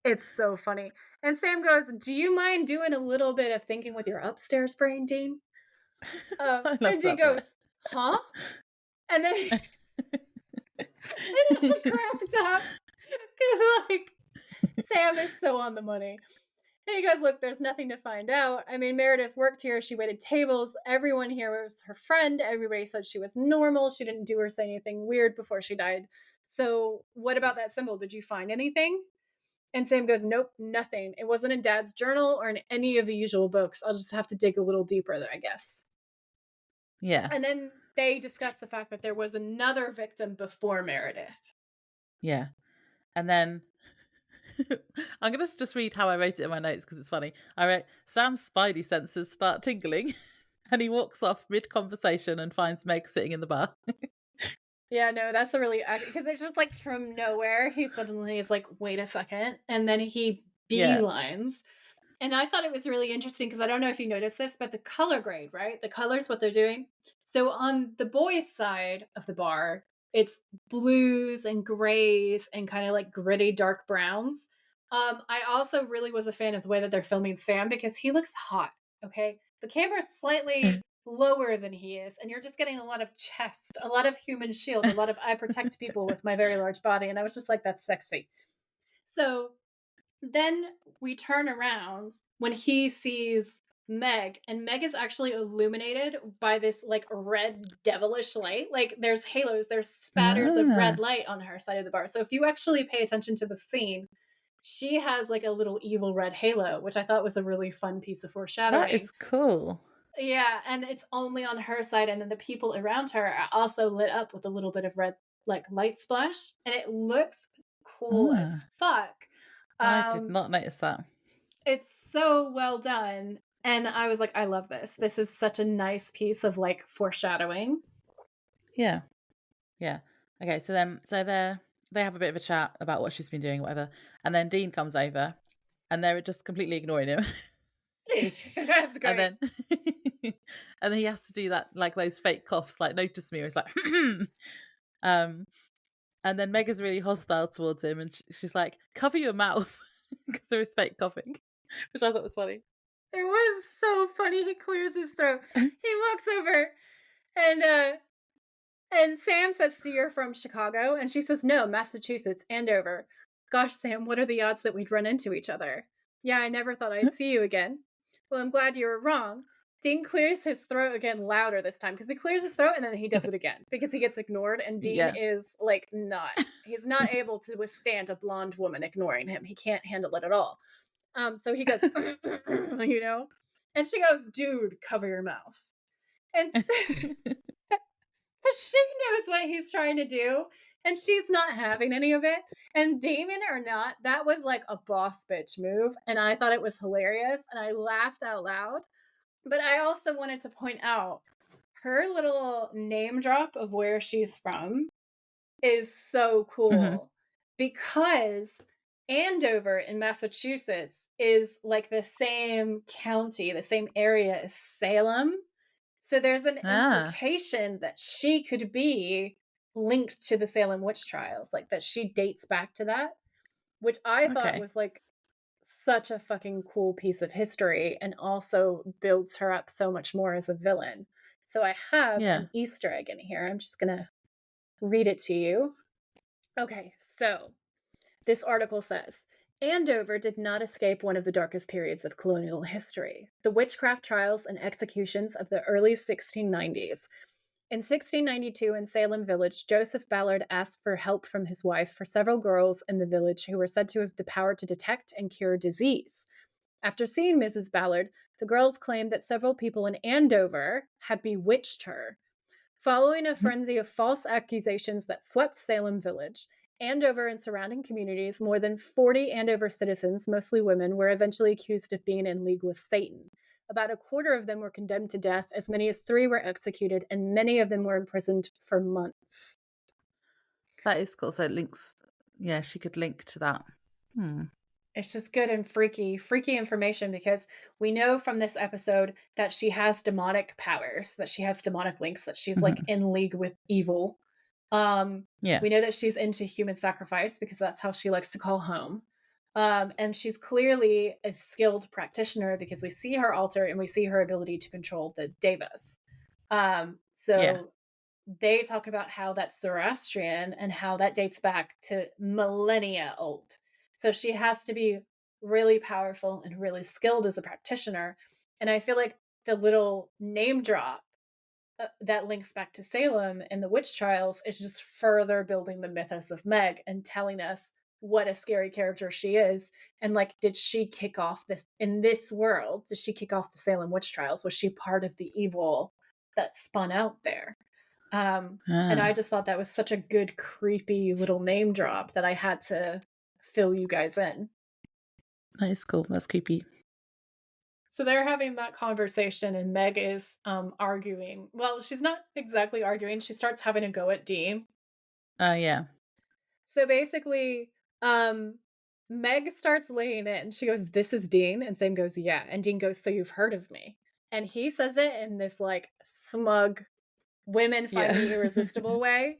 It's so funny. And Sam goes, "Do you mind doing a little bit of thinking with your upstairs brain, Dean?" I love And Dean that bit. goes, "Huh?" And then and I cracked up because, like, Sam is so on the money. And he goes, "Look, there's nothing to find out. I mean, Meredith worked here. She waited tables. Everyone here was her friend. Everybody said she was normal. She didn't do or say anything weird before she died. So what about that symbol? Did you find anything?" And Sam goes, "Nope, nothing. It wasn't in Dad's journal or in any of the usual books. I'll just have to dig a little deeper there, I guess." Yeah. And then they discuss the fact that there was another victim before Meredith. Yeah. And then I'm going to just read how I wrote it in my notes because it's funny. I wrote, Sam's spidey senses start tingling and he walks off mid-conversation and finds Meg sitting in the bar. Yeah, no, that's a really, because it's just like from nowhere, he suddenly is like, "Wait a second," and then he Yeah. beelines. And I thought it was really interesting because I don't know if you noticed this, but the color grade, right? The colors, what they're doing. So on the boys' side of the bar, it's blues and grays and kind of like gritty dark browns. I also really was a fan of the way that they're filming Sam because he looks hot. Okay. The camera's slightly lower than he is, and you're just getting a lot of chest, a lot of human shield, a lot of I protect people with my very large body. And I was just like, that's sexy. So then we turn around when he sees Meg, and Meg is actually illuminated by this like red devilish light. Like there's halos, there's spatters of red light on her side of the bar. So if you actually pay attention to the scene, she has like a little evil red halo, which I thought was a really fun piece of foreshadowing. That is cool. Yeah, and it's only on her side, and then the people around her are also lit up with a little bit of red like light splash, and it looks cool as fuck. I did not notice that. It's so well done. And I was like, I love this. This is such a nice piece of like foreshadowing. Yeah. Yeah. Okay, so they have a bit of a chat about what she's been doing, whatever. And then Dean comes over and they're just completely ignoring him. That's great. And then and then he has to do that, like those fake coughs, like notice me, or he's like and then Meg is really hostile towards him and she's like, cover your mouth because there is fake coughing, which I thought was funny. It was so funny. He clears his throat. He walks over and Sam says, "So you're from Chicago?" And she says, "No, Massachusetts, Andover." "Gosh, Sam, what are the odds that we'd run into each other?" "Yeah, I never thought I'd see you again." "Well, I'm glad you were wrong." Dean clears his throat again louder this time because he clears his throat and then he does it again because he gets ignored, and Dean is like he's not able to withstand a blonde woman ignoring him. He can't handle it at all. So he goes, you know, and she goes, "Dude, cover your mouth." And she knows what he's trying to do, and she's not having any of it. And Damon or not, that was like a boss bitch move, and I thought it was hilarious, and I laughed out loud. But I also wanted to point out her little name drop of where she's from is so cool because Andover in Massachusetts is like the same county, the same area as Salem. So there's an implication that she could be linked to the Salem witch trials, like that she dates back to that, which I thought was like such a fucking cool piece of history and also builds her up so much more as a villain. So I have an Easter egg in here. I'm just going to read it to you. Okay, so this article says, Andover did not escape one of the darkest periods of colonial history, the witchcraft trials and executions of the early 1690s. In 1692, in Salem Village, Joseph Ballard asked for help from his wife for several girls in the village who were said to have the power to detect and cure disease. After seeing Mrs. Ballard, the girls claimed that several people in Andover had bewitched her. Following a frenzy of false accusations that swept Salem Village, Andover and surrounding communities, more than 40 Andover citizens, mostly women, were eventually accused of being in league with Satan. About a quarter of them were condemned to death, as many as 3 were executed, and many of them were imprisoned for months. That is cool. So it links, she could link to that. It's just good and freaky information, because we know from this episode that she has demonic powers, that she has demonic links, that she's like in league with evil. We know that she's into human sacrifice because that's how she likes to call home. And she's clearly a skilled practitioner because we see her altar and we see her ability to control the devas. They talk about how that's Zoroastrian and how that dates back to millennia old. So she has to be really powerful and really skilled as a practitioner. And I feel like the little name drop that links back to Salem and the witch trials is just further building the mythos of Meg and telling us what a scary character she is. And like, did she kick off this in this world? Did she kick off the Salem witch trials? Was she part of the evil that spun out there? And I just thought that was such a good, creepy little name drop that I had to fill you guys in. That is cool. That's creepy. So they're having that conversation, and Meg is arguing. Well, she's not exactly arguing. She starts having a go at Dean. Yeah. So basically, Meg starts laying it, and she goes, "This is Dean," and Sam goes, "Yeah," and Dean goes, "So you've heard of me?" And he says it in this like smug, women find me irresistible way.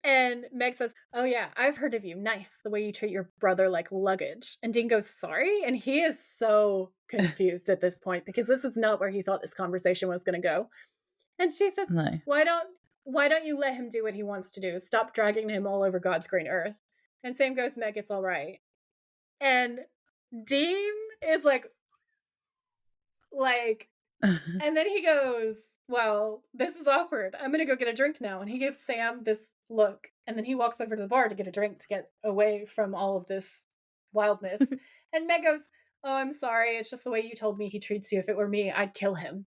And Meg says, "Oh yeah, I've heard of you. Nice, the way you treat your brother like luggage." And Dean goes, "Sorry?" And he is so confused at this point because this is not where he thought this conversation was going to go. And she says, "No. Why don't you let him do what he wants to do? Stop dragging him all over God's green earth." And Sam goes, "Meg, it's all right." And Dean is like, and then he goes, "Well, this is awkward. I'm going to go get a drink now." And he gives Sam this look. And then he walks over to the bar to get a drink to get away from all of this wildness. And Meg goes, "Oh, I'm sorry. It's just the way you told me he treats you. If it were me, I'd kill him."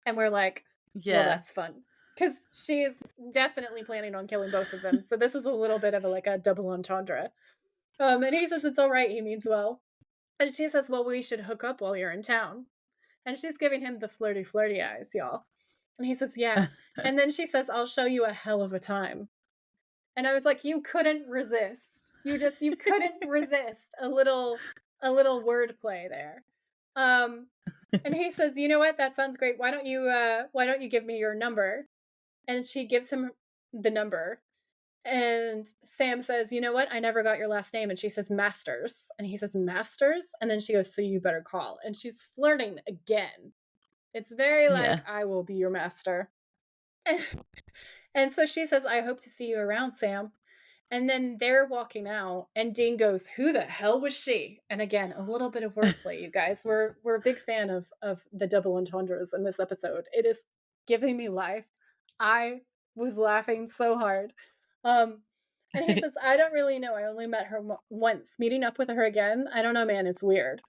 And we're like, well, that's fun. Because she's definitely planning on killing both of them. So this is a little bit of a double entendre. And he says, "It's all right. He means well." And she says, "Well, we should hook up while you're in town." And she's giving him the flirty, flirty eyes, y'all. And he says, "Yeah." And then she says, "I'll show you a hell of a time." And I was like, you couldn't resist. You couldn't resist a little wordplay there. And he says, "You know what? That sounds great. Why don't you give me your number?" And she gives him the number. And Sam says, "You know what? I never got your last name." And she says, "Masters." And he says, "Masters?" And then she goes, "So you better call." And she's flirting again. It's very I will be your master. And so she says, "I hope to see you around, Sam." And then they're walking out, and Dean goes, "Who the hell was she?" And again, a little bit of wordplay, you guys. We're a big fan of the double entendres in this episode. It is giving me life. I was laughing so hard. And he says, "I don't really know. I only met her once. Meeting up with her again? I don't know, man. It's weird."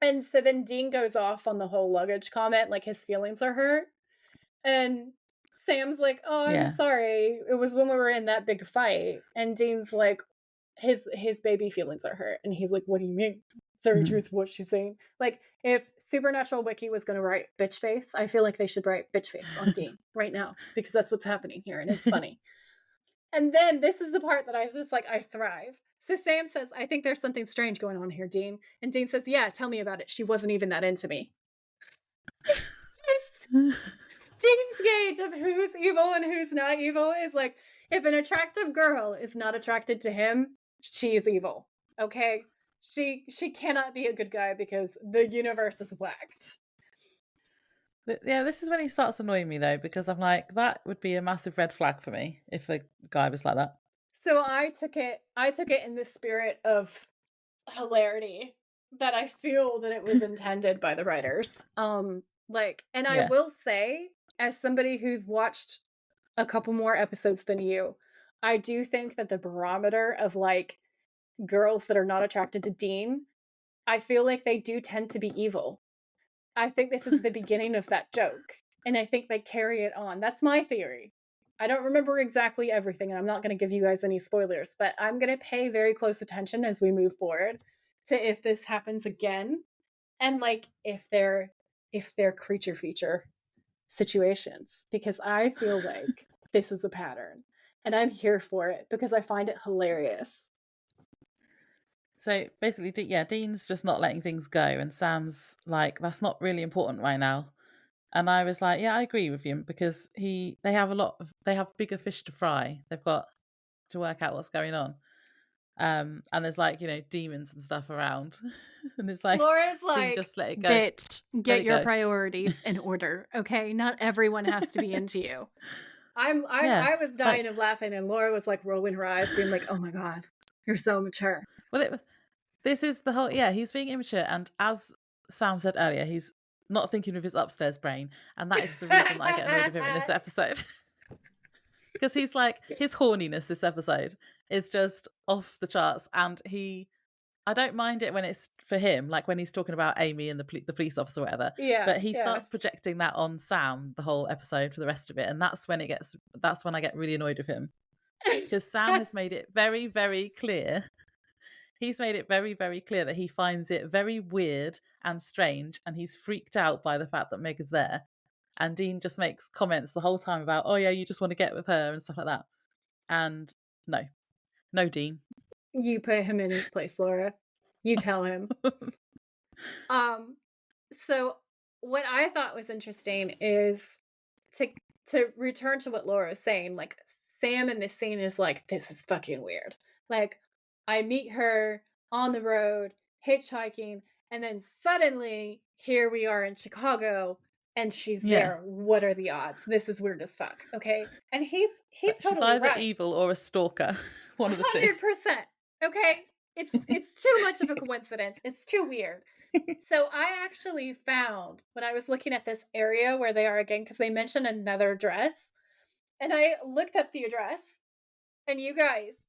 And so then Dean goes off on the whole luggage comment, like his feelings are hurt. And Sam's like, "Oh, I'm sorry. It was when we were in that big fight." And Dean's like, his baby feelings are hurt. And he's like, "What do you mean? Is there a truth to what she's saying?" Like, if Supernatural Wiki was going to write bitch face, I feel like they should write bitch face on Dean right now, because that's what's happening here. And it's funny. And then this is the part that I just I thrive. So Sam says, I think there's something strange going on here, Dean. And Dean says, yeah, tell me about it. She wasn't even that into me. Just Dean's gauge of who's evil and who's not evil is like, if an attractive girl is not attracted to him, she's evil. Okay? She cannot be a good guy because the universe is whacked. Yeah, this is when he starts annoying me though, because I'm like, that would be a massive red flag for me if a guy was like that. So I took it in the spirit of hilarity that I feel that it was intended by the writers. I will say, as somebody who's watched a couple more episodes than you, I do think that the barometer of like girls that are not attracted to Dean, I feel like they do tend to be evil. I think this is the beginning of that joke, and I think they carry it on. That's my theory. I don't remember exactly everything, and I'm not going to give you guys any spoilers, but I'm going to pay very close attention as we move forward to if this happens again, and like if they're creature feature situations, because I feel like this is a pattern, and I'm here for it because I find it hilarious. So basically, Dean's just not letting things go, and Sam's like, that's not really important right now. And I was like, yeah, I agree with him, because they have bigger fish to fry. They've got to work out what's going on. And there's like, demons and stuff around. And it's like, Laura's like, just let it go. Bitch, get your priorities in order. Okay. Not everyone has to be into you. I was dying of laughing, and Laura was like rolling her eyes, being like, oh my God, you're so mature. Well, this is the whole, he's being immature. And as Sam said earlier, he's not thinking with his upstairs brain. And that is the reason that I get annoyed with him in this episode. Because he's like, his horniness this episode is just off the charts. And I don't mind it when it's for him, like when he's talking about Amy and the police officer or whatever. Yeah. But he starts projecting that on Sam the whole episode for the rest of it. And that's when I get really annoyed with him. Because Sam has made it very, very clear. He's made it very, very clear that he finds it very weird and strange, and he's freaked out by the fact that Meg is there. And Dean just makes comments the whole time about, oh yeah, you just want to get with her and stuff like that. And no, Dean. You put him in his place, Laura. You tell him. So what I thought was interesting is to return to what Laura was saying, like Sam in this scene is like, this is fucking weird. Like, I meet her on the road, hitchhiking, and then suddenly here we are in Chicago, and she's there. What are the odds? This is weird as fuck. Okay, and he's totally she's either right. evil or a stalker. One of the 2. 100%. Okay, it's too much of a coincidence. It's too weird. So I actually found, when I was looking at this area where they are again, because they mentioned another address, and I looked up the address, and you guys,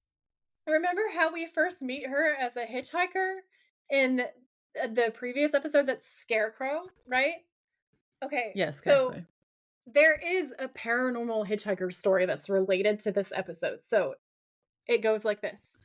remember how we first meet her as a hitchhiker in the previous episode? That's Scarecrow, right? Okay. Yes, Scarecrow. So there is a paranormal hitchhiker story that's related to this episode. So it goes like this.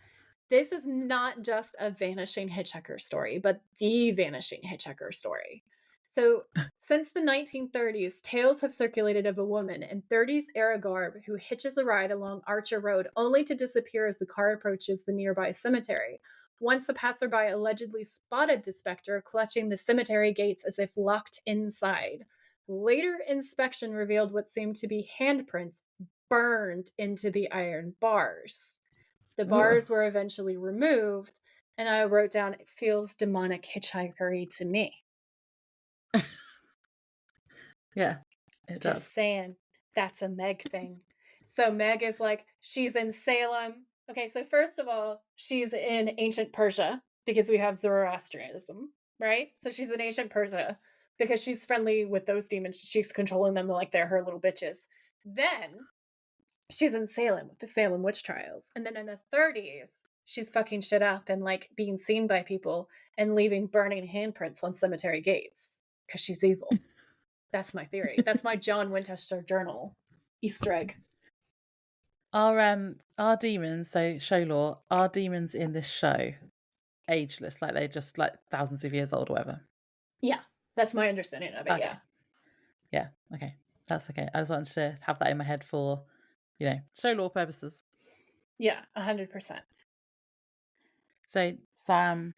This is not just a vanishing hitchhiker story, but the vanishing hitchhiker story. So, since the 1930s, tales have circulated of a woman in 30s era garb who hitches a ride along Archer Road only to disappear as the car approaches the nearby cemetery. Once a passerby allegedly spotted the specter clutching the cemetery gates as if locked inside. Later inspection revealed what seemed to be handprints burned into the iron bars. The bars were eventually removed, and I wrote down, it feels demonic hitchhikery to me. Yeah, it does. Just saying, that's a Meg thing. So Meg is like, she's in Salem. Okay, so first of all, she's in ancient Persia because we have Zoroastrianism, right? So she's in ancient Persia because she's friendly with those demons. She's controlling them like they're her little bitches. Then she's in Salem with the Salem Witch Trials. And then in the 30s, she's fucking shit up and like being seen by people and leaving burning handprints on cemetery gates because she's evil. That's my theory. That's my John Winchester journal Easter egg. Our demons, so show lore, our demons in this show ageless, like they're just like thousands of years old or whatever? Yeah, that's my understanding of it. Okay. Yeah. Okay, that's okay. I just wanted to have that in my head for, show lore purposes. Yeah, 100%. So Sam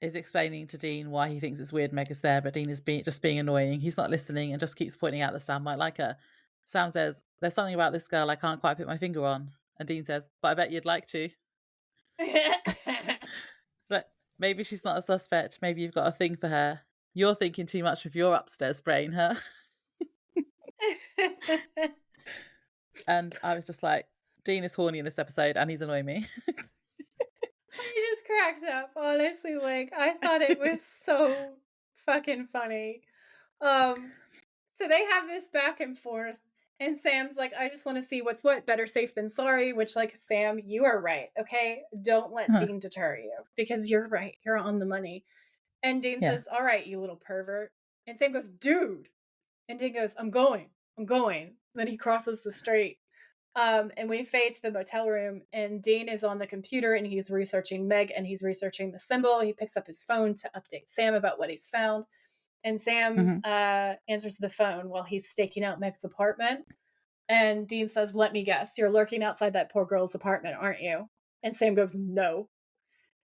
is explaining to Dean why he thinks it's weird Meg is there, but Dean is just being annoying. He's not listening and just keeps pointing out that Sam might like her. Sam says, "There's something about this girl I can't quite put my finger on." And Dean says, "But I bet you'd like to." So maybe she's not a suspect. Maybe you've got a thing for her. You're thinking too much with your upstairs brain, huh? And I was just like, Dean is horny in this episode and he's annoying me. I just cracked up, honestly. Like, I thought it was so fucking funny. So they have this back and forth, and Sam's like, I just want to see what's what, better safe than sorry, which, like, Sam, you are right, okay? Don't let Dean deter you, because you're right, you're on the money. And Dean says, all right, you little pervert. And Sam goes, dude. And Dean goes, I'm going. Then he crosses the street. And we fade to the motel room, and Dean is on the computer and he's researching Meg and he's researching the symbol. He picks up his phone to update Sam about what he's found. And Sam answers the phone while he's staking out Meg's apartment. And Dean says, let me guess, you're lurking outside that poor girl's apartment, aren't you? And Sam goes, no.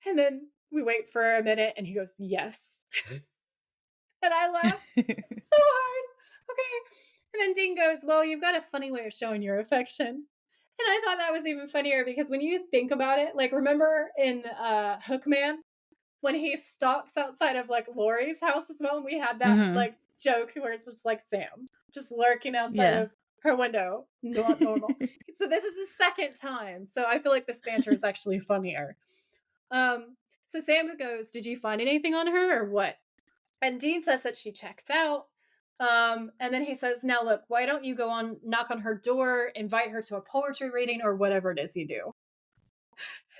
And then we wait for a minute and he goes, yes. And I laugh so hard. Okay. And then Dean goes, well, you've got a funny way of showing your affection. And I thought that was even funnier because when you think about it, like, remember in Hookman, when he stalks outside of, like, Lori's house as well, and we had that, like, joke where it's just, like, Sam just lurking outside of her window. Not normal. So this is the second time. So I feel like this banter is actually funnier. So Sam goes, did you find anything on her or what? And Dean says that she checks out. And then he says, now look, why don't you go on, knock on her door, invite her to a poetry reading or whatever it is you do.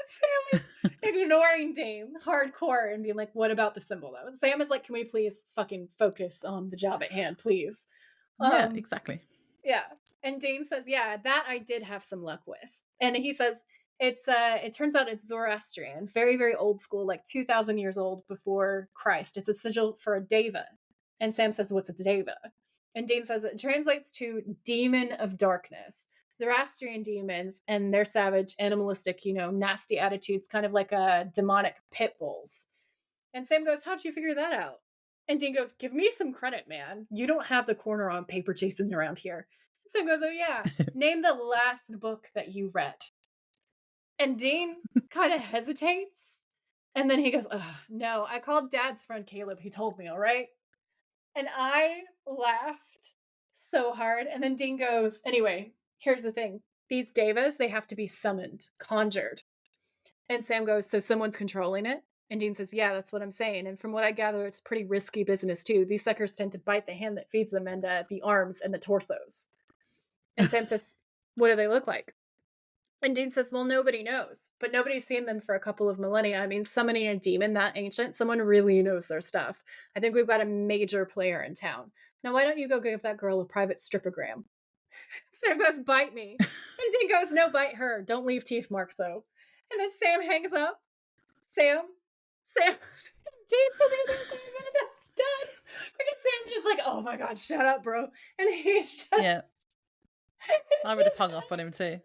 Sam is ignoring Dean hardcore and being like, what about the symbol though? Sam is like, can we please fucking focus on the job at hand, please? Yeah, exactly. Yeah. And Dean says, yeah, that I did have some luck with. And he says, it turns out it's Zoroastrian, very, very old school, like 2,000 years old before Christ. It's a sigil for a deva. And Sam says, what's a deva? And Dean says it translates to demon of darkness. Zoroastrian demons and their savage, animalistic, nasty attitudes, kind of like demonic pit bulls. And Sam goes, how'd you figure that out? And Dean goes, give me some credit, man. You don't have the corner on paper chasing around here. And Sam goes, oh yeah, name the last book that you read. And Dean kind of hesitates. And then he goes, no, I called Dad's friend Caleb. He told me, all right? And I laughed so hard. And then Dean goes, anyway, here's the thing. These devas, they have to be summoned, conjured. And Sam goes, so someone's controlling it? And Dean says, yeah, that's what I'm saying. And from what I gather, it's pretty risky business too. These suckers tend to bite the hand that feeds them and the arms and the torsos. And Sam says, what do they look like? And Dean says, well, nobody knows, but nobody's seen them for a couple of millennia. I mean, summoning a demon that ancient, someone really knows their stuff. I think we've got a major player in town. Now, why don't you go give that girl a private stripogram? Sam goes, bite me. And Dean goes, no, bite her. Don't leave teeth marks, though. And then Sam hangs up. Sam. Dean's on the other side of that's done. Because Sam's just like, oh my God, shut up, bro. And he's just... Yeah. I would have hung up on him too.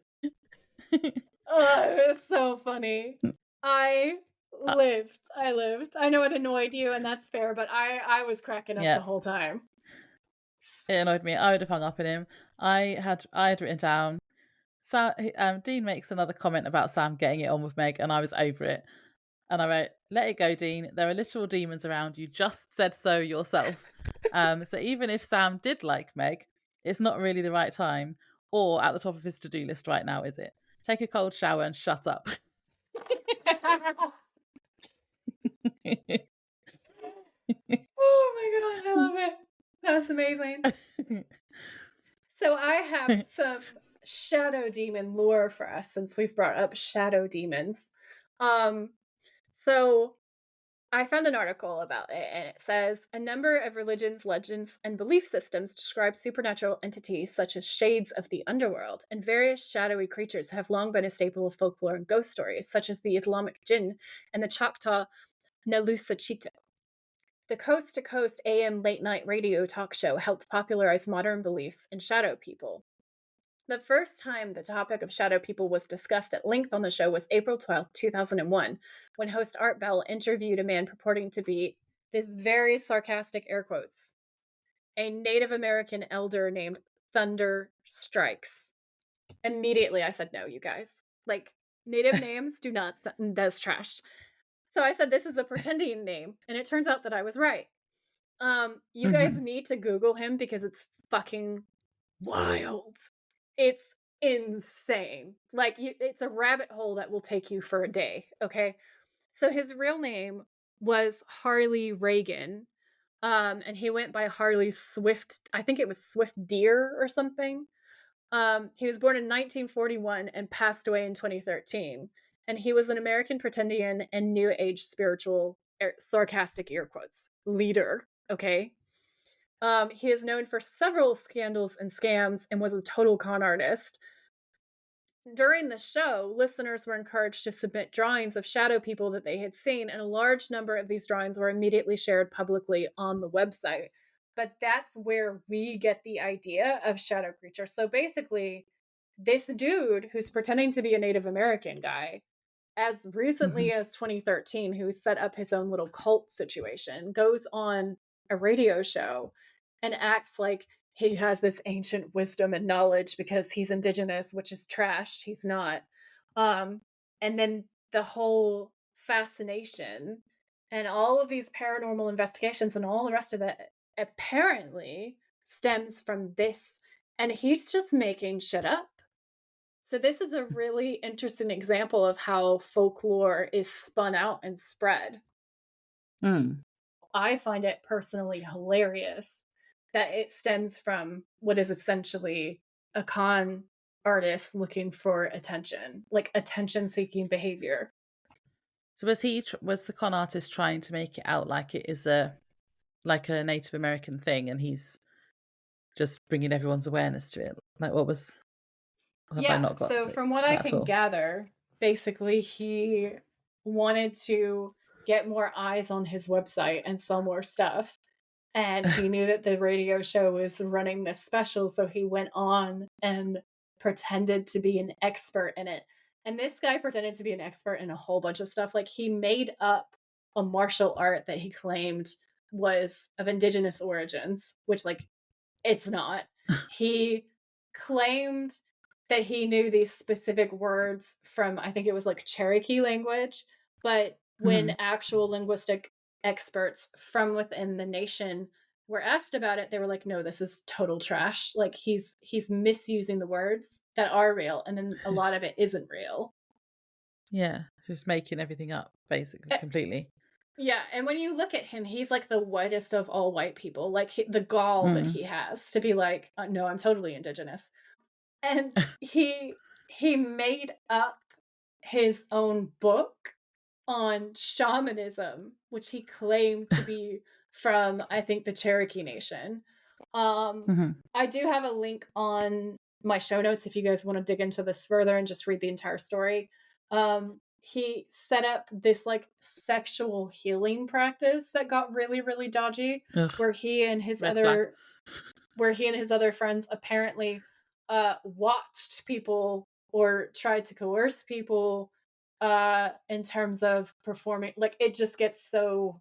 Oh, it was so funny. I lived. I know it annoyed you, and that's fair, but I was cracking up the whole time. It annoyed me. I would have hung up on him. I had written down. Dean makes another comment about Sam getting it on with Meg, and I was over it. And I wrote, let it go, Dean. There are literal demons around. You just said so yourself. So even if Sam did like Meg, it's not really the right time or at the top of his to-do list right now, is it? Take a cold shower and shut up. Oh my God, I love it. That was amazing. So I have some shadow demon lore for us since we've brought up shadow demons. So I found an article about it, and it says a number of religions, legends, and belief systems describe supernatural entities such as shades of the underworld, and various shadowy creatures have long been a staple of folklore and ghost stories, such as the Islamic jinn and the Choctaw Nalusachito. The Coast to Coast AM late-night radio talk show helped popularize modern beliefs in shadow people. The first time the topic of shadow people was discussed at length on the show was April 12th, 2001, when host Art Bell interviewed a man purporting to be, this very sarcastic air quotes, a Native American elder named Thunder Strikes. Immediately I said, no, you guys. Like, Native names do not, that's trash. So I said, this is a pretending name. And it turns out that I was right. You guys need to Google him because it's fucking wild. It's insane. Like, it's a rabbit hole that will take you for a day, okay? So his real name was Harley Reagan, and he went by Harley Swift. I think it was Swift Deer or something. He was born in 1941 and passed away in 2013. And he was an American pretendian and New Age spiritual, sarcastic air quotes, leader, okay? He is known for several scandals and scams and was a total con artist. During the show, listeners were encouraged to submit drawings of shadow people that they had seen, and a large number of these drawings were immediately shared publicly on the website. But that's where we get the idea of shadow creature. So basically, this dude who's pretending to be a Native American guy, as recently as 2013, who set up his own little cult situation, goes on a radio show and acts like he has this ancient wisdom and knowledge because he's indigenous, which is trash. He's not. And then the whole fascination and all of these paranormal investigations and all the rest of it apparently stems from this. And he's just making shit up. So this is a really interesting example of how folklore is spun out and spread. I find it personally hilarious that it stems from what is essentially a con artist looking for attention, like attention-seeking behavior. So was the con artist trying to make it out like it is a Native American thing, and he's just bringing everyone's awareness to it? Like, what was? Yeah. So from what I can gather, basically he wanted to get more eyes on his website and sell more stuff. And he knew that the radio show was running this special, so he went on and pretended to be an expert in it. And this guy pretended to be an expert in a whole bunch of stuff. Like, he made up a martial art that he claimed was of indigenous origins, which, like, it's not. He claimed that he knew these specific words from, I think it was like Cherokee language, but when actual linguistic experts from within the nation were asked about it, they were like, no, this is total trash. Like, he's misusing the words that are real, and then a lot of it isn't real. Yeah, just making everything up, basically, completely. Yeah, and when you look at him, he's like the whitest of all white people. Like, the gall that he has to be like, no, I'm totally indigenous. And he made up his own book on shamanism, which he claimed to be from, I think, the Cherokee Nation. I do have a link on my show notes if you guys want to dig into this further and just read the entire story. He set up this like sexual healing practice that got really, really dodgy, where he and his other friends apparently watched people or tried to coerce people in terms of performing. Like, it gets so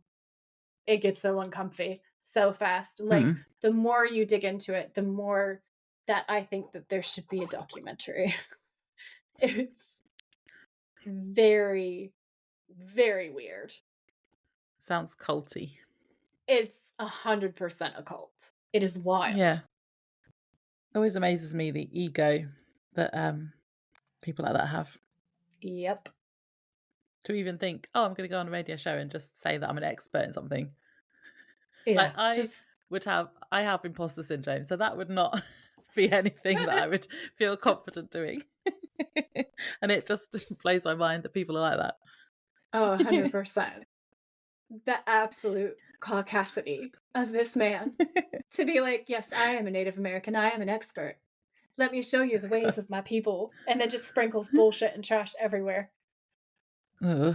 uncomfy so fast. Like, the more you dig into it, the more that I think that there should be a documentary. It's very, very weird. Sounds culty. It's 100% a cult. It is wild. Yeah. Always amazes me the ego that people like that have. Yep. To even think, oh, I'm going to go on a radio show and just say that I'm an expert in something. Yeah, like, I have imposter syndrome, so that would not be anything that I would feel confident doing. And it just blows my mind that people are like that. Oh, 100%. The absolute caucasity of this man to be like, yes, I am a Native American. I am an expert. Let me show you the ways of my people. And then just sprinkles bullshit and trash everywhere. Wild.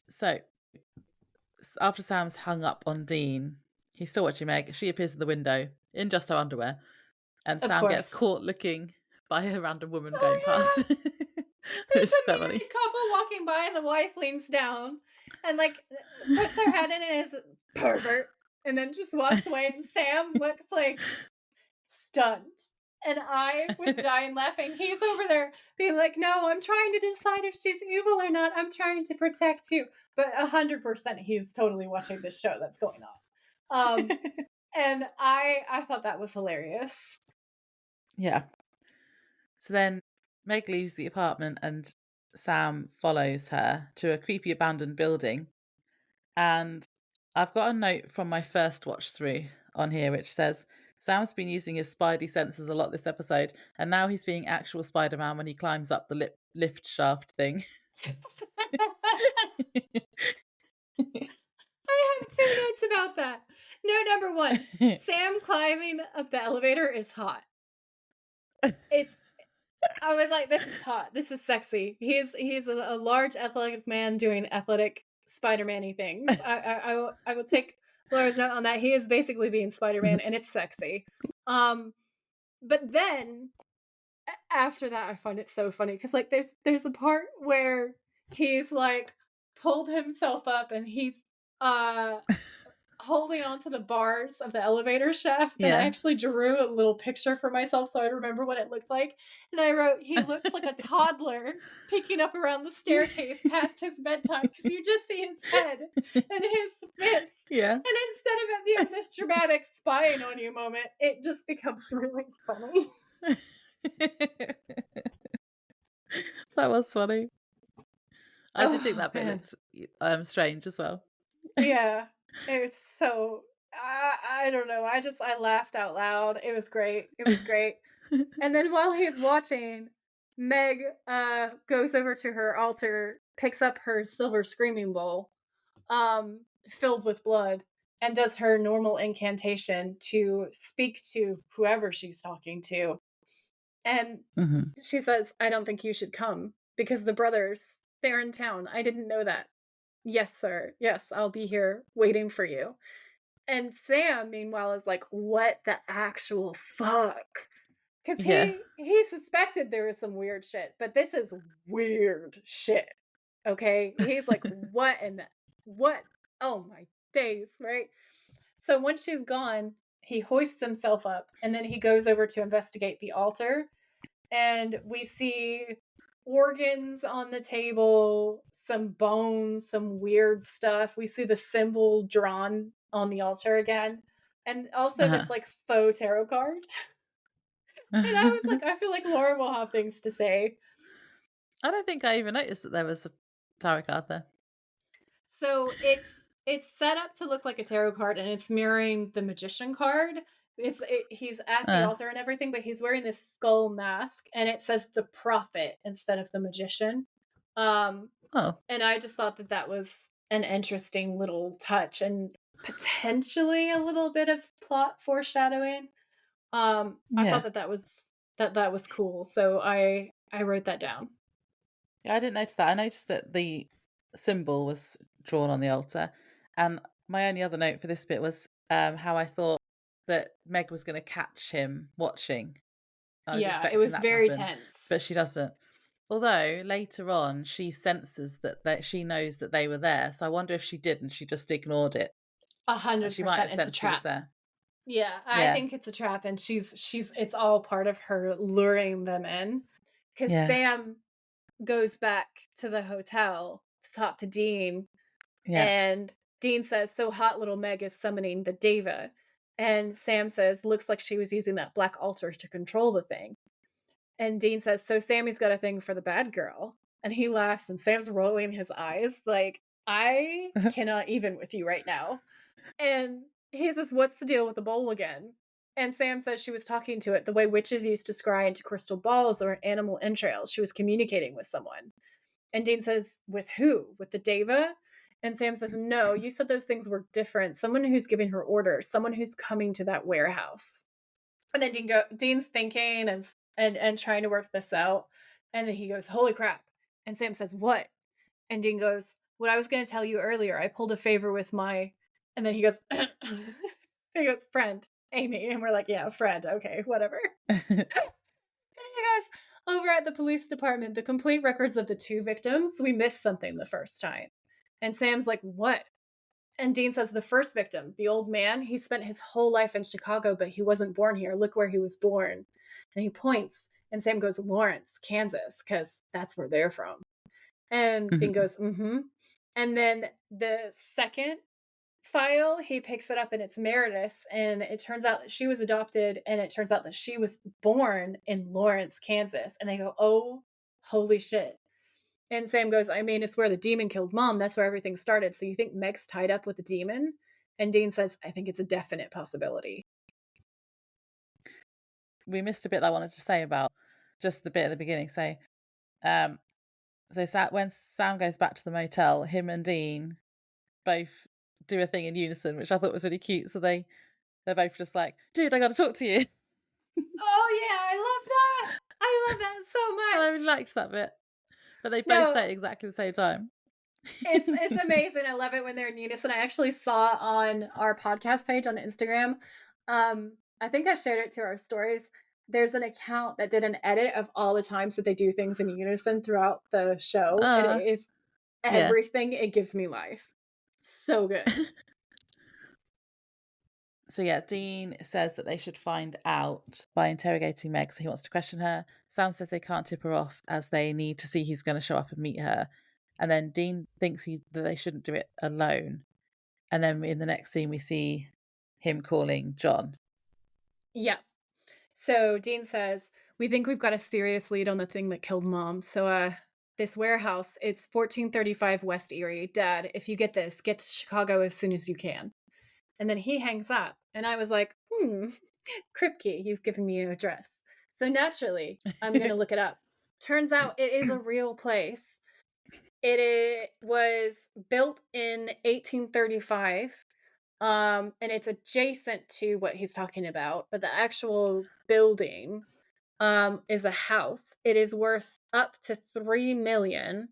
So after Sam's hung up on Dean, he's still watching Meg. She appears in the window in just her underwear. And Of Sam gets course. caught looking by a random woman Oh, going past. yeah. Which There's is a quite funny. married couple walking by, and the wife leans down and, like, puts her head in and is pervert, and then just walks away, and Sam looks, like, stunned. And I was dying laughing. He's over there being like, "No, I'm trying to decide if she's evil or not. I'm trying to protect you." But 100% he's totally watching this show that's going on. And I thought that was hilarious. Yeah. So then Meg leaves the apartment and Sam follows her to a creepy abandoned building. And I've got a note from my first watch through on here which says Sam's been using his spidey senses a lot this episode, and now he's being actual Spider-Man when he climbs up the lift shaft thing. I have 2 notes about that. Note number 1, Sam climbing up the elevator is hot. I was like, "This is hot. This is sexy." He's a large athletic man doing athletic Spider-Man-y things. I will take Laura's note on that. He is basically being Spider-Man, and it's sexy. But then after that, I find it so funny because, like, there's a part where he's, like, pulled himself up and he's, uh holding on to the bars of the elevator shaft, and I Yeah. actually drew a little picture for myself so I remember what it looked like, and I wrote, "He looks like a toddler peeking up around the staircase past his bedtime," because you just see his head and his fist, Yeah. and instead of it being this dramatic spying on you moment, it just becomes really funny. That was funny. I did think Oh, that bit man. looked strange as well. Yeah. It was so I don't know, I laughed out loud. It was great. It was great. And then while he's watching, Meg goes over to her altar, picks up her silver screaming bowl, filled with blood, and does her normal incantation to speak to whoever she's talking to. And Mhm. she says, "I don't think you should come because the brothers, they're in town. I didn't know that." "Yes, sir. Yes, I'll be here waiting for you." And Sam, meanwhile, is like, "What the actual fuck?" Because Yeah. he suspected there was some weird shit, but this is weird shit. Okay? He's like, "What in the what? Oh my days," right? So once she's gone, he hoists himself up and then he goes over to investigate the altar. And we see organs on the table, some bones, some weird stuff. We see the symbol drawn on the altar again. And also Uh-huh. this like faux tarot card. And I was like, I feel like Laura will have things to say. I don't think I even noticed that there was a tarot card there. So it's set up to look like a tarot card and it's mirroring the magician card. He's at the Uh, altar and everything, but he's wearing this skull mask and it says the prophet instead of the magician. Um oh, And I just thought that that was an interesting little touch and potentially a little bit of plot foreshadowing. I yeah. thought that was cool. So I wrote that down. Yeah, I didn't notice that. I noticed that the symbol was drawn on the altar. And my only other note for this bit was how I thought that Meg was going to catch him watching. I was Yeah, it expecting was that to very happen, tense. but she doesn't. Although later on, she senses that she knows that they were there. So I wonder if she did and she just ignored it. She might 100% have it's a sensed he was trap. there. Yeah, I Yeah. think it's a trap and she's it's all part of her luring them in. Cuz Yeah. Sam goes back to the hotel to talk to Dean. Yeah. And Dean says, "So hot little Meg is summoning the Deva." And Sam says, "Looks like she was using that black altar to control the thing." And Dean says, "So Sammy's got a thing for the bad girl." And he laughs and Sam's rolling his eyes like, "I cannot even with you right now." And he says, "What's the deal with the bowl again?" And Sam says she was talking to it the way witches used to scry into crystal balls or animal entrails. She was communicating with someone. And Dean says, "With who? With the Deva?" And Sam says, "No, you said those things were different. Someone who's giving her orders, someone who's coming to that warehouse." And then Dean's thinking and trying to work this out. And then he goes, "Holy crap." And Sam says, "What?" And Dean goes, "What I was going to tell you earlier. I pulled a favor with my," and then he goes, he goes, "friend." Amy. And we're like, yeah, Fred. Okay, whatever. And he goes, over at the police department, the complete records of the 2 victims, we missed something the first time. And Sam's like, what? And Dean says, the first victim, the old man, he spent his whole life in Chicago, but he wasn't born here. Look where he was born. And he points, and Sam goes, Lawrence, Kansas, because that's where they're from. And Dean goes, mm-hmm. And then the second file, he picks it up, and it's Meredith, and it turns out that she was adopted, and it turns out that she was born in Lawrence, Kansas. And they go, oh, holy shit. And Sam goes, I mean, it's where the demon killed Mom. That's where everything started. So you think Meg's tied up with the demon? And Dean says, I think it's a definite possibility. We missed a bit that I wanted to say about just the bit at the beginning. So when Sam goes back to the motel, him and Dean both do a thing in unison, which I thought was really cute. So they're both just like, dude, I got to talk to you. Oh, yeah, I love that. I love that so much. And I really liked that bit. But they both say it exactly the same time. It's amazing. I love it when they're in unison. I actually saw on our podcast page on Instagram, I think I shared it to our stories. There's an account that did an edit of all the times that they do things in unison throughout the show. And it is everything. It gives me life. So good. So yeah, Dean says that they should find out by interrogating Meg. So he wants to question her. Sam says they can't tip her off as they need to see who's going to show up and meet her. And then Dean thinks that they shouldn't do it alone. And then in the next scene, we see him calling John. Yeah. So Dean says, we think we've got a serious lead on the thing that killed Mom. So this warehouse, it's 1435 West Erie. Dad, if you get this, get to Chicago as soon as you can. And then he hangs up. And I was like, Kripke, you've given me an address. So naturally, I'm going to look it up. Turns out it is a real place. It was built in 1835. And it's adjacent to what he's talking about. But the actual building is a house. It is worth up to $3 million.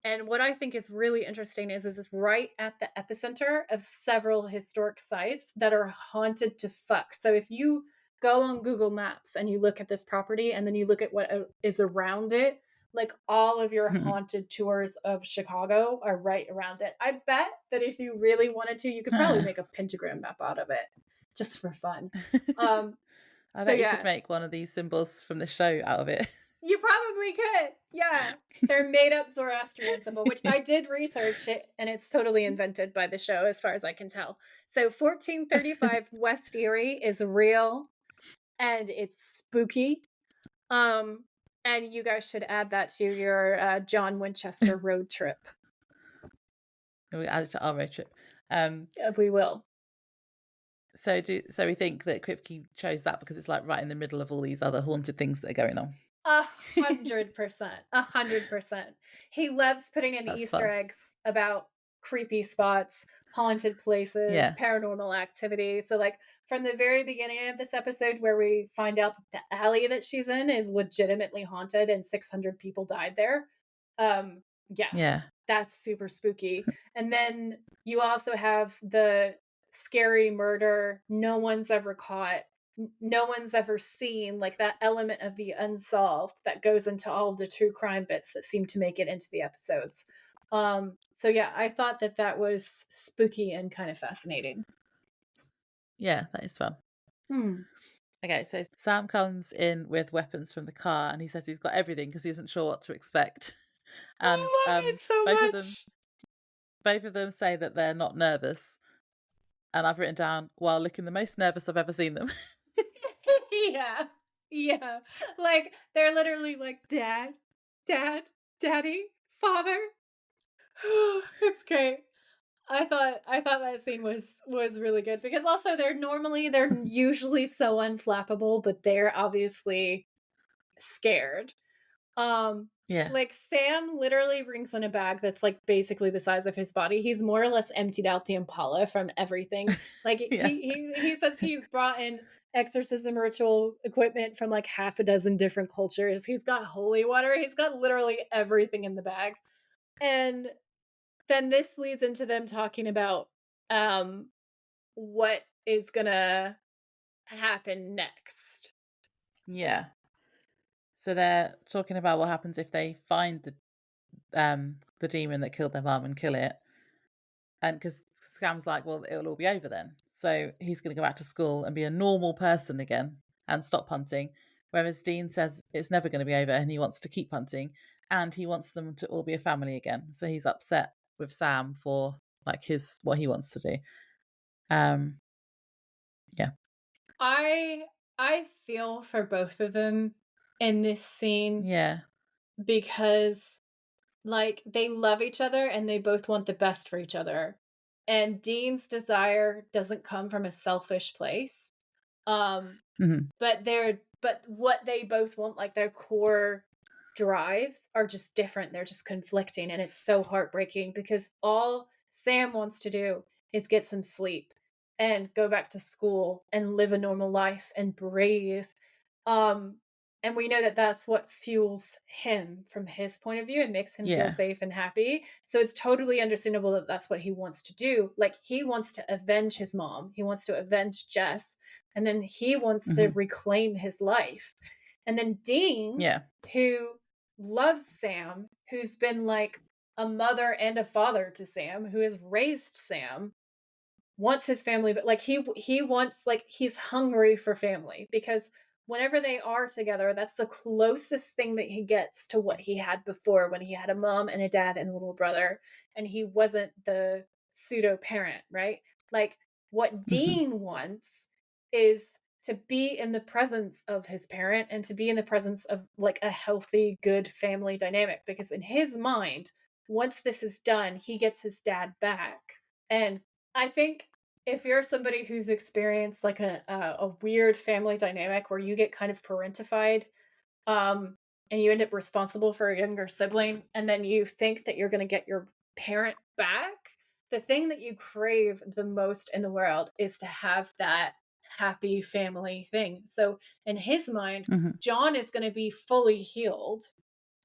And what I think is really interesting is it's right at the epicenter of several historic sites that are haunted to fuck. So if you go on Google Maps and you look at this property and then you look at what is around it, like all of your haunted tours of Chicago are right around it. I bet that if you really wanted to, you could probably make a pentagram map out of it just for fun. I bet you could make one of these symbols from the show out of it. You probably could. Yeah. They're made up Zoroastrian symbol, which I did research it, and it's totally invented by the show as far as I can tell. So 1435 West Erie is real and it's spooky. And you guys should add that to your John Winchester road trip. We add it to our road trip. We will. So we think that Kripke chose that because it's like right in the middle of all these other haunted things that are going on. 100%. 100%. He loves putting in Easter eggs about creepy spots, haunted places, paranormal activity. So like from the very beginning of this episode where we find out that the alley that she's in is legitimately haunted and 600 people died there. That's super spooky. And then you also have the scary murder no one's ever caught, no one's ever seen, like that element of the unsolved that goes into all of the true crime bits that seem to make it into the episodes. So yeah, I thought that was spooky and kind of fascinating. Yeah, that is fun. Okay, so Sam comes in with weapons from the car and he says he's got everything because he isn't sure what to expect. And I love it so much. Both of them say that they're not nervous. And I've written down, while looking the most nervous I've ever seen them. Yeah. Like, they're literally like, Dad, Daddy, Father. It's great. I thought that scene was really good because also they're usually so unflappable, but they're obviously scared. Like Sam literally brings in a bag that's like basically the size of his body. He's more or less emptied out the Impala from everything. Like he says he's brought in exorcism ritual equipment from like half a dozen different cultures. He's got holy water. He's got literally everything in the bag. And then this leads into them talking about what is gonna happen next. Yeah. So they're talking about what happens if they find the demon that killed their mum and kill it. And because Scam's like, well, it'll all be over then. So he's going to go back to school and be a normal person again and stop hunting. Whereas Dean says it's never going to be over and he wants to keep hunting and he wants them to all be a family again. So he's upset with Sam for like what he wants to do. Yeah. I feel for both of them in this scene. Yeah. Because like they love each other and they both want the best for each other. And Dean's desire doesn't come from a selfish place. Mhm. But what they both want, like their core drives are just different. They're just conflicting and it's so heartbreaking because all Sam wants to do is get some sleep and go back to school and live a normal life and breathe. Um and we know that that's what fuels him from his point of view and makes him feel Yeah. safe and happy. So it's totally understandable that that's what he wants to do. Like he wants to avenge his mom. He wants to avenge Jess. And then he wants to reclaim his life. And then Dean, Yeah. who loves Sam, who's been like a mother and a father to Sam, who has raised Sam, wants his family, but like he wants, like he's hungry for family because whenever they are together, that's the closest thing that he gets to what he had before when he had a mom and a dad and a little brother and he wasn't the pseudo parent, right? Like what Dean wants is to be in the presence of his parent and to be in the presence of like a healthy, good family dynamic because in his mind, once this is done, he gets his dad back. And I think if you're somebody who's experienced like a weird family dynamic where you get kind of parentified, and you end up responsible for a younger sibling, and then you think that you're going to get your parent back, the thing that you crave the most in the world is to have that happy family thing. So in his mind, John is going to be fully healed,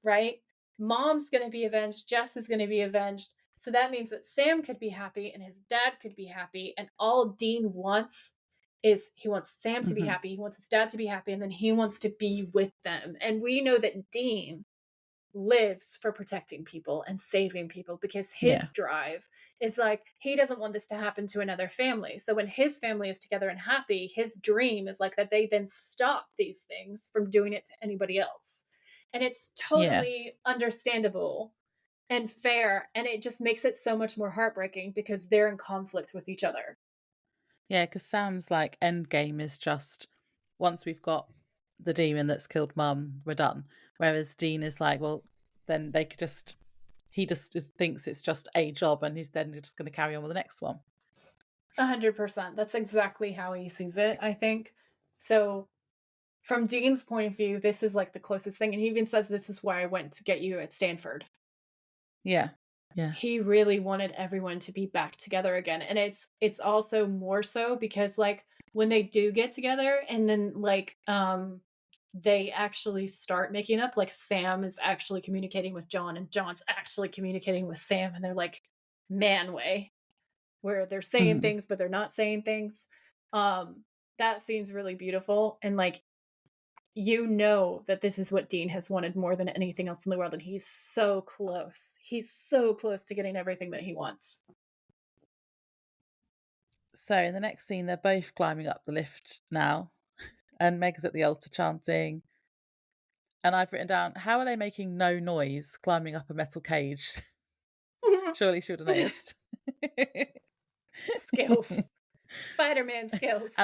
right? Mom's going to be avenged. Jess is going to be avenged. So that means that Sam could be happy and his dad could be happy. And all Dean wants is he wants Sam to be happy. He wants his dad to be happy. And then he wants to be with them. And we know that Dean lives for protecting people and saving people because his drive is like, he doesn't want this to happen to another family. So when his family is together and happy, his dream is like that they then stop these things from doing it to anybody else. And it's totally understandable and fair. And it just makes it so much more heartbreaking because they're in conflict with each other. Yeah, because Sam's like end game is just once we've got the demon that's killed mum, we're done. Whereas Dean is like, well, then they could he just thinks it's just a job and he's then just going to carry on with the next one. 100%. That's exactly how he sees it, I think. So from Dean's point of view, this is like the closest thing. And he even says, this is why I went to get you at Stanford. Yeah. Yeah. He really wanted everyone to be back together again. And it's also more so because like when they do get together and then like they actually start making up, like Sam is actually communicating with John and John's actually communicating with Sam, and they're like man way where they're saying things but they're not saying things. That scene's really beautiful, and like you know that this is what Dean has wanted more than anything else in the world, and he's so close. He's so close to getting everything that he wants. So in the next scene, they're both climbing up the lift now, and Meg's at the altar chanting. And I've written down, how are they making no noise climbing up a metal cage? Surely she would have noticed. Skills. Spider-Man skills.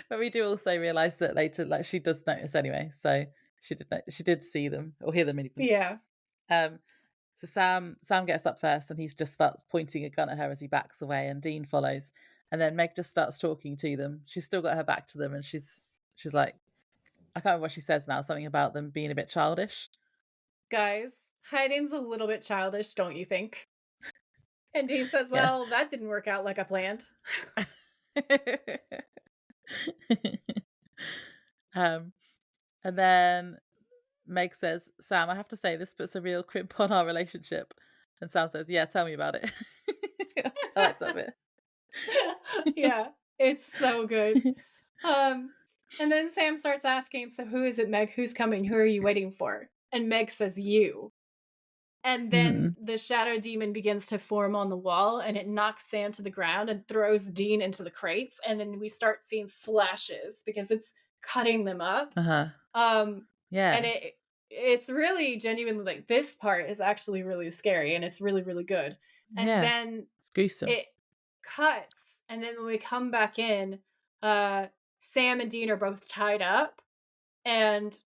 But we do also realise that later, like she does notice anyway. So she did see them or hear them even. Yeah. So Sam gets up first and he just starts pointing a gun at her as he backs away, and Dean follows. And then Meg just starts talking to them. She's still got her back to them, and she's like, I can't remember what she says now, something about them being a bit childish. Guys, hiding's a little bit childish, don't you think? And Dean says, well, that didn't work out like I planned. And then Meg says, Sam, I have to say, this puts a real crimp on our relationship. And Sam says, yeah, tell me about it. I like that bit. Yeah, it's so good. Um, and then Sam starts asking, so who is it, Meg? Who's coming? Who are you waiting for? And Meg says, you. And then Mhm. the shadow demon begins to form on the wall and it knocks Sam to the ground and throws Dean into the crates. And then we start seeing slashes because it's cutting them up. Uh-huh. Um, and Yeah. it's really genuinely like this part is actually really scary and it's really, really good. And Yeah. then It's gruesome. it cuts. And then when we come back in, Sam and Dean are both tied up and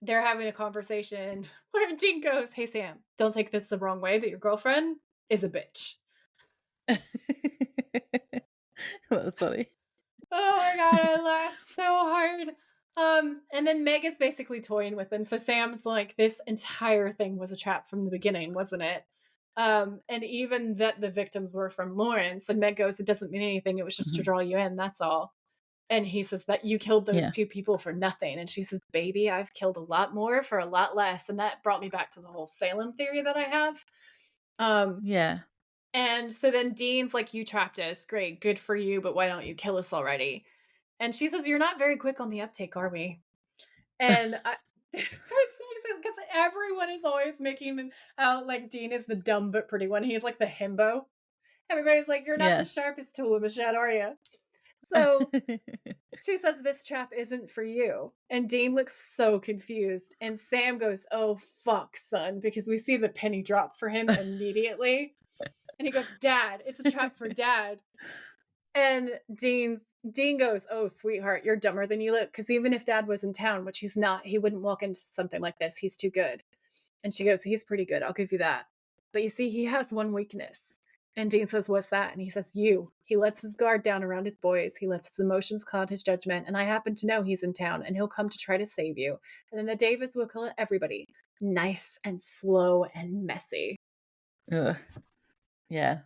they're having a conversation where Dean goes, "Hey Sam, don't take this the wrong way, but your girlfriend is a bitch." That was funny. Oh my god, I laughed so hard. And then Meg is basically toying with him. So Sam's like, "This entire thing was a trap from the beginning, wasn't it?" And even that the victims were from Lawrence. And Meg goes, "It doesn't mean anything. It was just to Mhm. draw you in. That's all." And he says that you killed those Yeah. two people for nothing. And she says, "Baby, I've killed a lot more for a lot less." And that brought me back to the whole Salem theory that I have. Um, Yeah. and so then Dean's like, "You trapped us. Great. Good for you. But why don't you kill us already?" And she says, "You're not very quick on the uptake, are we?" And I, because everyone is always making out like Dean is the dumb but pretty one. He's like the himbo. Everybody's like, "You're not the Yeah. sharpest tool in the shed, are you?" So she says, "This trap isn't for you." And Dean looks so confused. And Sam goes, "Oh, fuck, son," because we see the penny drop for him immediately. And he goes, "Dad, it's a trap for Dad." And Dean goes, "Oh, sweetheart, you're dumber than you look. Because even if Dad was in town, which he's not, he wouldn't walk into something like this. He's too good." And she goes, "He's pretty good. I'll give you that. But you see, he has one weakness." And Dean says, "What's that?" And he says, "You. He lets his guard down around his boys. He lets his emotions cloud his judgment. And I happen to know he's in town and he'll come to try to save you. And then the Davis will kill everybody. Nice and slow and messy." Ugh. Yeah.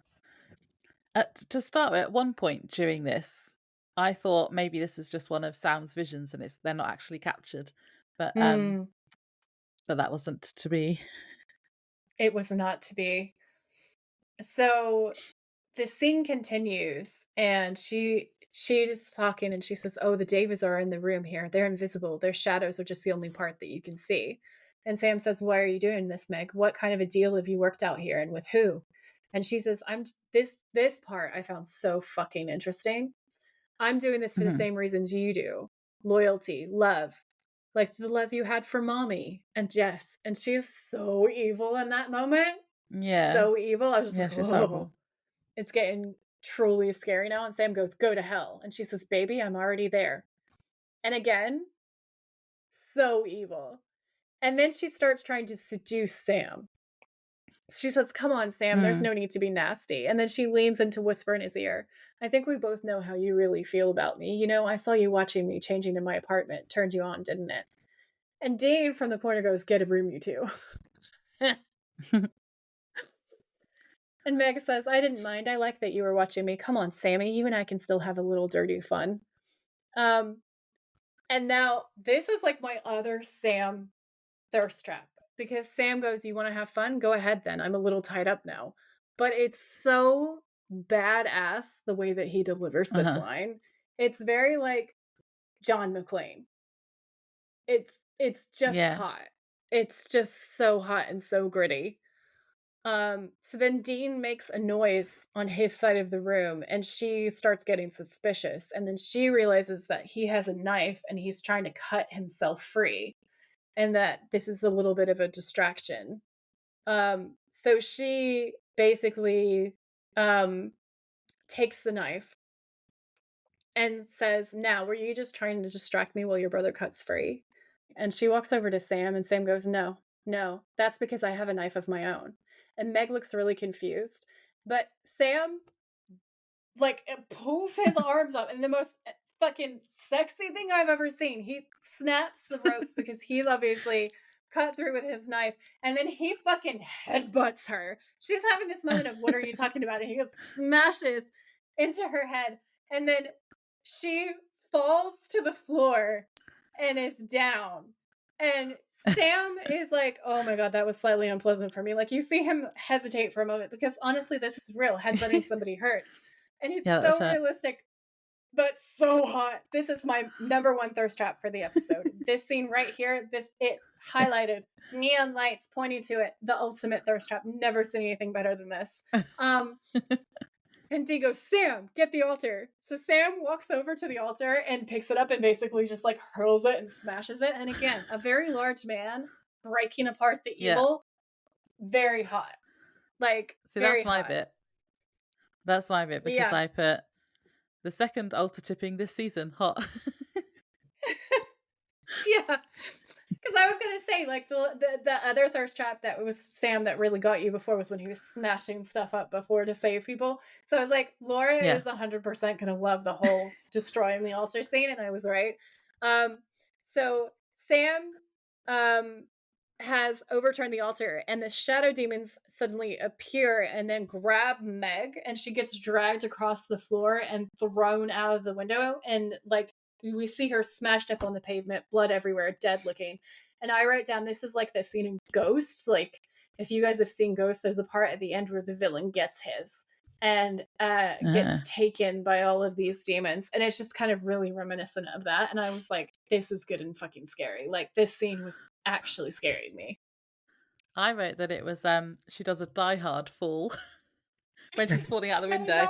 To start with, at one point during this, I thought maybe this is just one of Sam's visions and they're not actually captured. But Mm, but that wasn't to be. it was not to be. So the scene continues and she's talking and she says, "Oh, the Davis are in the room here. They're invisible. Their shadows are just the only part that you can see." And Sam says, "Why are you doing this, Meg? What kind of a deal have you worked out here and with who?" And she says, "This part I found so fucking interesting. I'm doing this for the Mhm. same reasons you do. Loyalty, love. Like the love you had for mommy and Jess." And she's so evil in that moment. Yeah. So evil. I was just Yeah, like, she's "Oh, horrible. it's getting truly scary now." And Sam goes, "Go to hell." And she says, "Baby, I'm already there." And again, so evil. And then she starts trying to seduce Sam. She says, "Come on, Sam, there's Mm. no need to be nasty." And then she leans in to whisper in his ear, "I think we both know how you really feel about me. You know, I saw you watching me changing in my apartment. Turned you on, didn't it?" And Dean from the corner goes, "Get a room, you two." And Meg says, "I didn't mind. I like that you were watching me. Come on, Sammy, you and I can still have a little dirty fun." Um, and now this is like my other Sam thirst trap because Sam goes, "You want to have fun? Go ahead then. I'm a little tied up now." But it's so badass the way that he delivers this Uh-huh. line. It's very like John McClane. It's just Yeah. hot. It's just so hot and so gritty. So then Dean makes a noise on his side of the room and she starts getting suspicious. And then she realizes that he has a knife and he's trying to cut himself free and that this is a little bit of a distraction. So she basically um takes the knife and says, "Now, were you just trying to distract me while your brother cuts free?" And she walks over to Sam, and Sam goes, "No, no, that's because I have a knife of my own." And Meg looks really confused. But Sam, like, pulls his arms up in the most fucking sexy thing I've ever seen. He snaps the ropes because he's obviously cut through with his knife, and then he fucking headbutts her. She's having this moment of, "What are you talking about?" And he goes, smashes into her head, and then she falls to the floor and is down. And Sam is like, "Oh my god, that was slightly unpleasant for me." Like you see him hesitate for a moment because honestly, this is real. Headbutting somebody hurts. And it's Yeah, so realistic, but so hot. This is my number one thirst trap for the episode. This scene right here, it highlighted, neon lights pointing to it, the ultimate thirst trap. Never seen anything better than this. And Dee goes, Sam, get the altar. So Sam walks over to the altar and picks it up and basically just like hurls it and smashes it. And again, a very large man breaking apart the evil. Very hot. Like, see, very that's my hot. bit. That's my bit, because I put the second altar tipping this season, hot. Yeah. Because I was going to say, like, the other thirst trap that was Sam that really got you before was when he was smashing stuff up before to save people. So I was like, Laura is 100% going to love the whole destroying the altar scene, and I was right. So Sam has overturned the altar, and the shadow demons suddenly appear and then grab Meg, and she gets dragged across the floor and thrown out of the window, and like we see her smashed up on the pavement, blood everywhere, dead looking. And I write down, this is like the scene in Ghost. Like, if you guys have seen Ghost, there's a part at the end where the villain gets his and gets taken by all of these demons. And it's just kind of really reminiscent of that. And I was like, this is good and fucking scary. Like, this scene was actually scaring me. I wrote that it was, she does a Die Hard fall when she's falling out the window.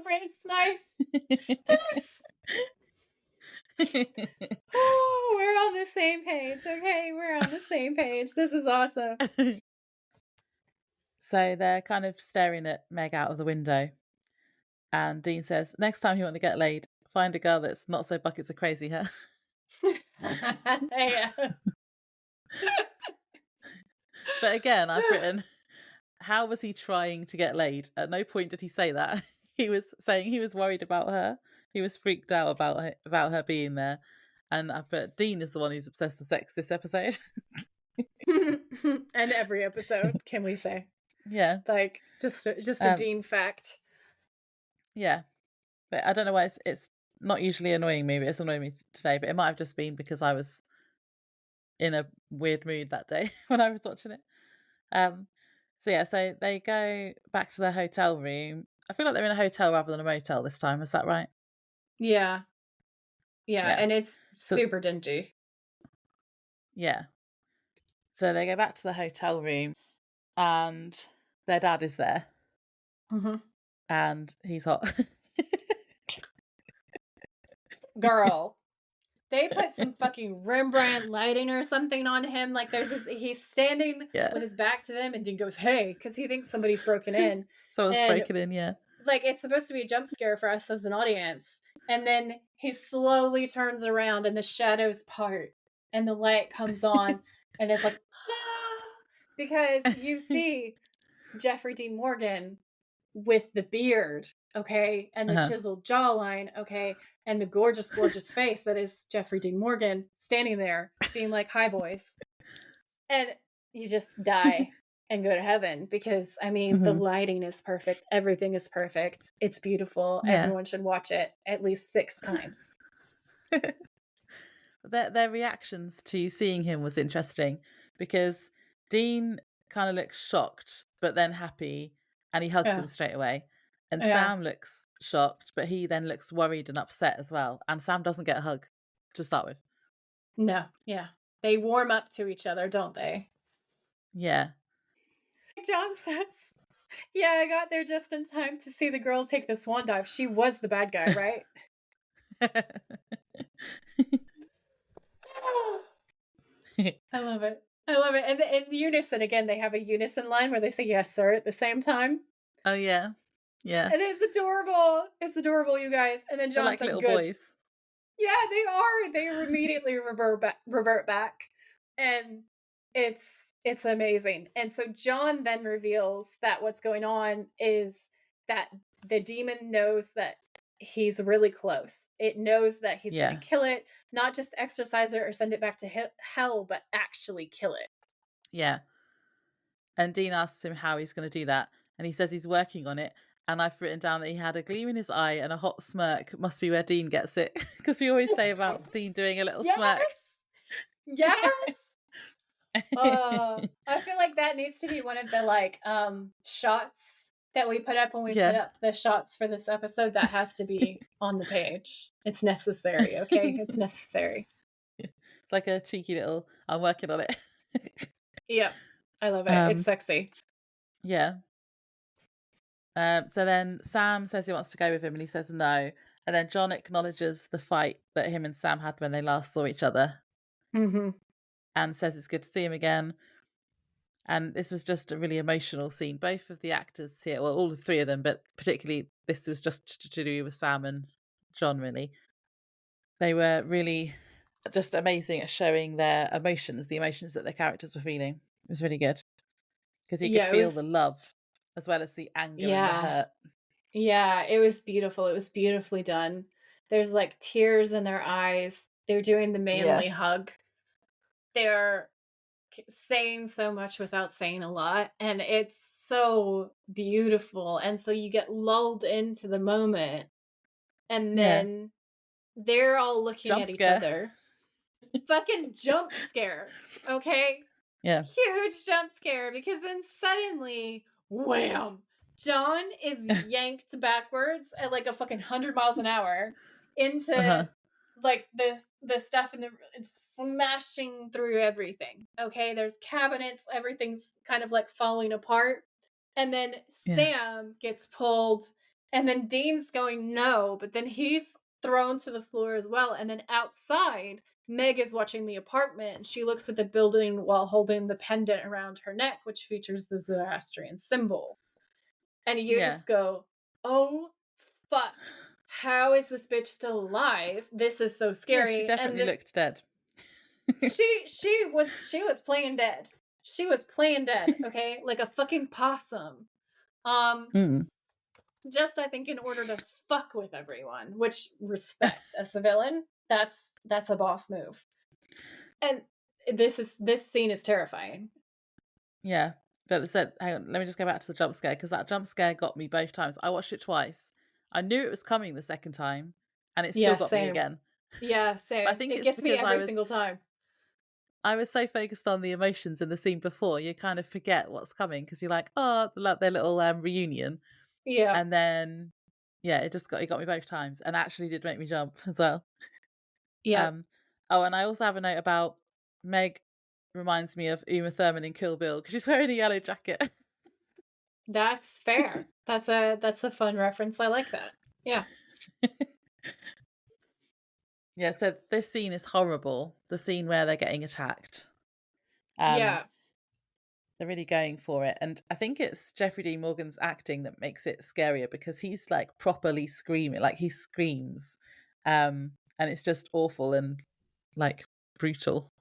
It's nice. Yes. Oh, we're on the same page. Okay, we're on the same page. This is awesome. So they're kind of staring at Meg out of the window. And Dean says, next time you want to get laid, find a girl that's not so buckets of crazy, huh? Yeah. But again, I've written, how was he trying to get laid? At no point did he say that. He was saying he was worried about her. He was freaked out about her being there. And I put, Dean is the one who's obsessed with sex this episode. And every episode, can we say? Yeah. Like, just a Dean fact. Yeah. But I don't know why it's not usually annoying me, but it's annoying me today. But it might have just been because I was in a weird mood that day when I was watching it. So they go back to their hotel room. I feel like they're in a hotel rather than a motel this time. Is that right? Yeah. And it's super dingy. Yeah. So they go back to the hotel room and their dad is there. Mm-hmm. And he's hot. Girl. They put some fucking Rembrandt lighting or something on him. Like, he's standing with his back to them, and Dean goes, hey, because he thinks somebody's broken in. Someone's breaking in, yeah. Like, it's supposed to be a jump scare for us as an audience. And then he slowly turns around, and the shadows part, and the light comes on, and it's like, because you see Jeffery Dean Morgan with the beard, okay, and the chiseled jawline, okay, and the gorgeous, gorgeous face that is Jeffery Dean Morgan standing there being like, hi, boys. And you just die and go to heaven because, I mean, the lighting is perfect. Everything is perfect. It's beautiful. Yeah. Everyone should watch it at least 6 times. Their reactions to seeing him was interesting because Dean kind of looks shocked, but then happy, and he hugs him straight away. And Sam looks shocked, but he then looks worried and upset as well. And Sam doesn't get a hug to start with. No, yeah. They warm up to each other, don't they? Yeah. John says, yeah, I got there just in time to see the girl take the swan dive. She was the bad guy, right? I love it. I love it. And in unison, again, they have a unison line where they say yes, sir, at the same time. Oh, yeah. Yeah. And it's adorable. It's adorable, you guys. And then John like says, little good. Boys. Yeah, they are. They immediately revert back. And it's amazing. And so John then reveals that what's going on is that the demon knows that he's really close. It knows that he's going to kill it, not just exorcise it or send it back to hell, but actually kill it. Yeah. And Dean asks him how he's going to do that. And he says he's working on it. And I've written down that he had a gleam in his eye and a hot smirk. Must be where Dean gets it. Because we always say about Dean doing a little smirk. Yes! I feel like that needs to be one of the shots that we put up when we put up the shots for this episode, that has to be on the page. It's necessary, okay? It's necessary. It's like a cheeky little, I'm working on it. Yep. I love it. It's sexy. Yeah. So then Sam says he wants to go with him and he says no. And then John acknowledges the fight that him and Sam had when they last saw each other. Mm-hmm. And says it's good to see him again. And this was just a really emotional scene. Both of the actors here, well, all three of them, but particularly this was just to do with Sam and John, really. They were really just amazing at showing their emotions, the emotions that their characters were feeling. It was really good. Because you could feel the love as well as the anger and the hurt. Yeah, it was beautiful. It was beautifully done. There's like tears in their eyes. They're doing the manly hug. They're saying so much without saying a lot. And it's so beautiful. And so you get lulled into the moment. And then they're all looking at each other. Fucking jump scare. Okay? Yeah. Huge jump scare, because then suddenly, wham! John is yanked backwards at like a fucking 100 miles an hour into like the stuff in it's smashing through everything. Okay, there's cabinets, everything's kind of like falling apart, and then Sam gets pulled, and then Dean's going no, but then he's thrown to the floor as well, and then outside Meg is watching the apartment, and she looks at the building while holding the pendant around her neck, which features the Zoroastrian symbol. And you just go, oh, fuck. How is this bitch still alive? This is so scary. Yeah, she definitely looked dead. she was playing dead. She was playing dead, okay? Like a fucking possum. Just, I think, in order to fuck with everyone, which, respect as the villain, that's a boss move. And this scene is terrifying. Yeah. But hang on, let me just go back to the jump scare, because that jump scare got me both times. I watched it twice. I knew it was coming the second time, and it still got me again. Yeah, same. I think it gets me every single time. I was so focused on the emotions in the scene before, you kind of forget what's coming, because you're like, oh, their little reunion. Yeah. And then, it got me both times, and actually did make me jump as well. Yeah. And I also have a note about Meg. Reminds me of Uma Thurman in Kill Bill, because she's wearing a yellow jacket. That's fair. That's a fun reference. I like that. Yeah. Yeah, so this scene is horrible. The scene where they're getting attacked. Yeah. They're really going for it. And I think it's Jeffrey Dean Morgan's acting that makes it scarier, because he's like properly screaming, like he screams. And it's just awful and like brutal.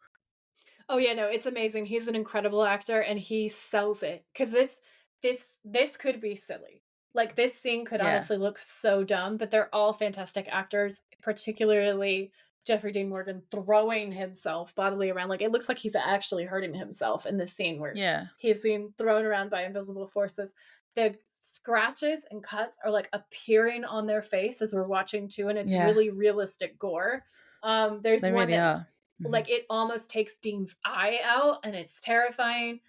Oh yeah, no, it's amazing. He's an incredible actor, and he sells it, because this could be silly. Like, this scene could honestly look so dumb, but they're all fantastic actors, particularly Jeffrey Dean Morgan throwing himself bodily around. Like, it looks like he's actually hurting himself in this scene where he's being thrown around by invisible forces. The scratches and cuts are like appearing on their face as we're watching too, and it's really realistic gore. There's they one really that are. like it almost takes Dean's eye out, and it's terrifying.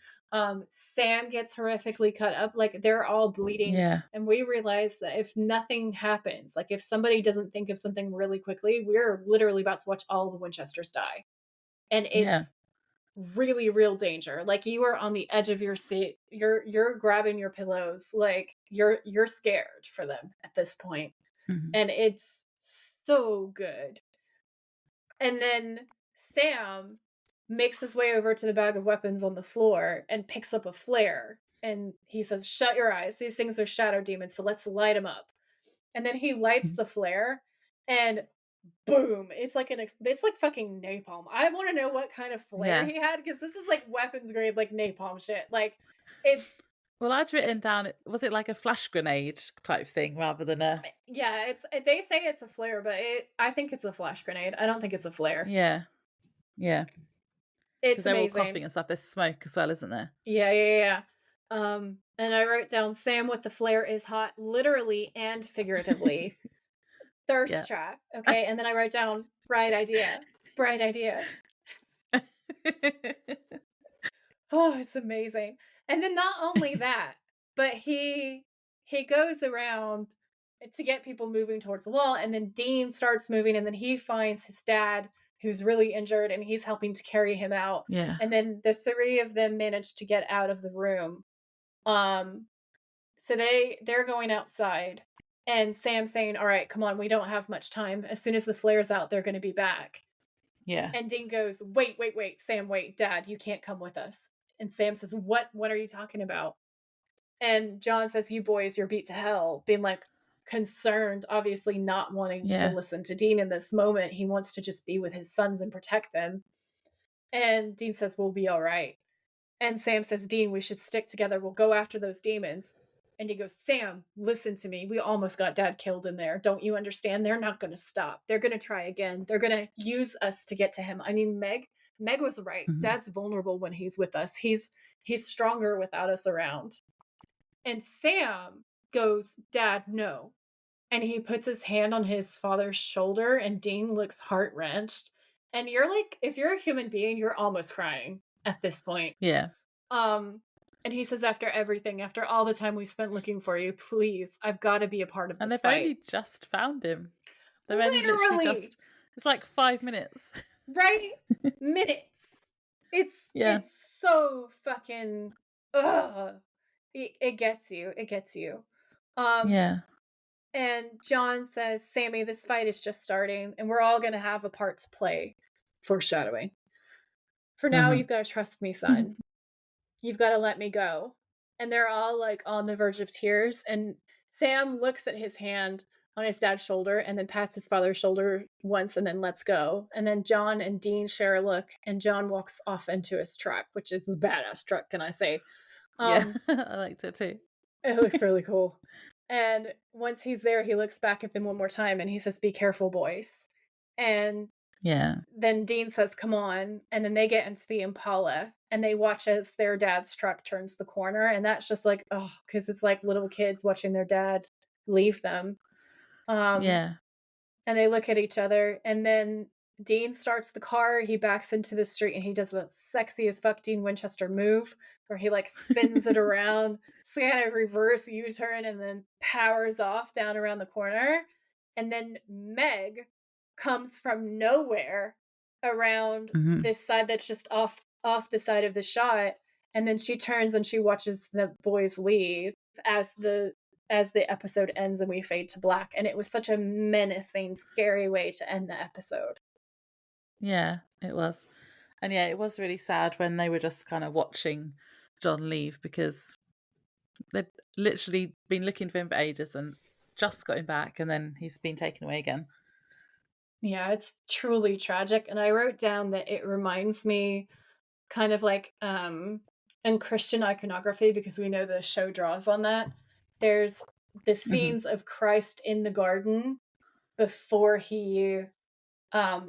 Sam gets horrifically cut up, like they're all bleeding. And we realize that if nothing happens, like if somebody doesn't think of something really quickly, we're literally about to watch all the Winchesters die. And it's really real danger. Like, you are on the edge of your seat. You're grabbing your pillows. Like, you're scared for them at this point. And it's so good. And then Sam makes his way over to the bag of weapons on the floor and picks up a flare. And he says, shut your eyes. These things are shadow demons, so let's light them up. And then he lights the flare, and boom, it's like fucking napalm. I want to know what kind of flare he had, because this is like weapons grade, like napalm shit. Like, it's... Well, I'd written down, was it like a flash grenade type thing rather than a... Yeah, they say it's a flare, but I think it's a flash grenade. I don't think it's a flare. Yeah. It's they're amazing. all coughing and stuff. There's smoke as well, isn't there? Yeah. And I wrote down, Sam with the flare is hot, literally and figuratively. Thirst trap. Okay. And then I wrote down, bright idea. Oh, it's amazing. And then not only that, but he he goes around to get people moving towards the wall, and then Dean starts moving, and then he finds his dad who's really injured, and he's helping to carry him out. Yeah. And then the three of them manage to get out of the room. So they're going outside, and Sam's saying, all right, come on, we don't have much time. As soon as the flare's out, they're going to be back. Yeah. And Dean goes, wait, Sam, wait, Dad, you can't come with us. And Sam says, what are you talking about? And John says, you boys, you're beat to hell, being like concerned, obviously not wanting to listen to Dean in this moment. He wants to just be with his sons and protect them. And Dean says, we'll be all right. And Sam says, Dean, we should stick together. We'll go after those demons. And he goes, Sam, listen to me. We almost got Dad killed in there. Don't you understand? They're not going to stop. They're going to try again. They're going to use us to get to him. I mean, Meg was right. Mhm. Dad's vulnerable when he's with us. He's stronger without us around. And Sam goes, Dad, no. And he puts his hand on his father's shoulder, and Dean looks heart-wrenched. And you're like, if you're a human being, you're almost crying at this point. Yeah. And he says, after everything, after all the time we spent looking for you, please, I've got to be a part of this And they've fight. only just found him. They've Literally. only literally just, it's like 5 minutes. Right? Minutes. It's so fucking, it gets you. It gets you. Yeah. And John says, Sammy, this fight is just starting, and we're all going to have a part to play. Foreshadowing. For now, you've got to trust me, son. You've got to let me go. And they're all like on the verge of tears. And Sam looks at his hand on his dad's shoulder and then pats his father's shoulder once and then lets go. And then John and Dean share a look, and John walks off into his truck, which is a badass truck, can I say? Yeah, I liked it too. It looks really cool. And once he's there, he looks back at them one more time and he says, be careful, boys. And then Dean says, come on. And then they get into the Impala and they watch as their dad's truck turns the corner. And that's just like, oh, because it's like little kids watching their dad leave them. And they look at each other, and then Dean starts the car. He backs into the street and he does the sexy as fuck Dean Winchester move where he like spins it around, so kind of reverse U-turn, and then powers off down around the corner. And then Meg comes from nowhere around this side that's just off the side of the shot. And then she turns and she watches the boys leave as the episode ends and we fade to black. And it was such a menacing, scary way to end the episode. Yeah, it was. And yeah, it was really sad when they were just kind of watching John leave, because they'd literally been looking for him for ages and just got him back, and then he's been taken away again. Yeah, it's truly tragic. And I wrote down that it reminds me kind of like in Christian iconography, because we know the show draws on that. There's the scenes of Christ in the garden before he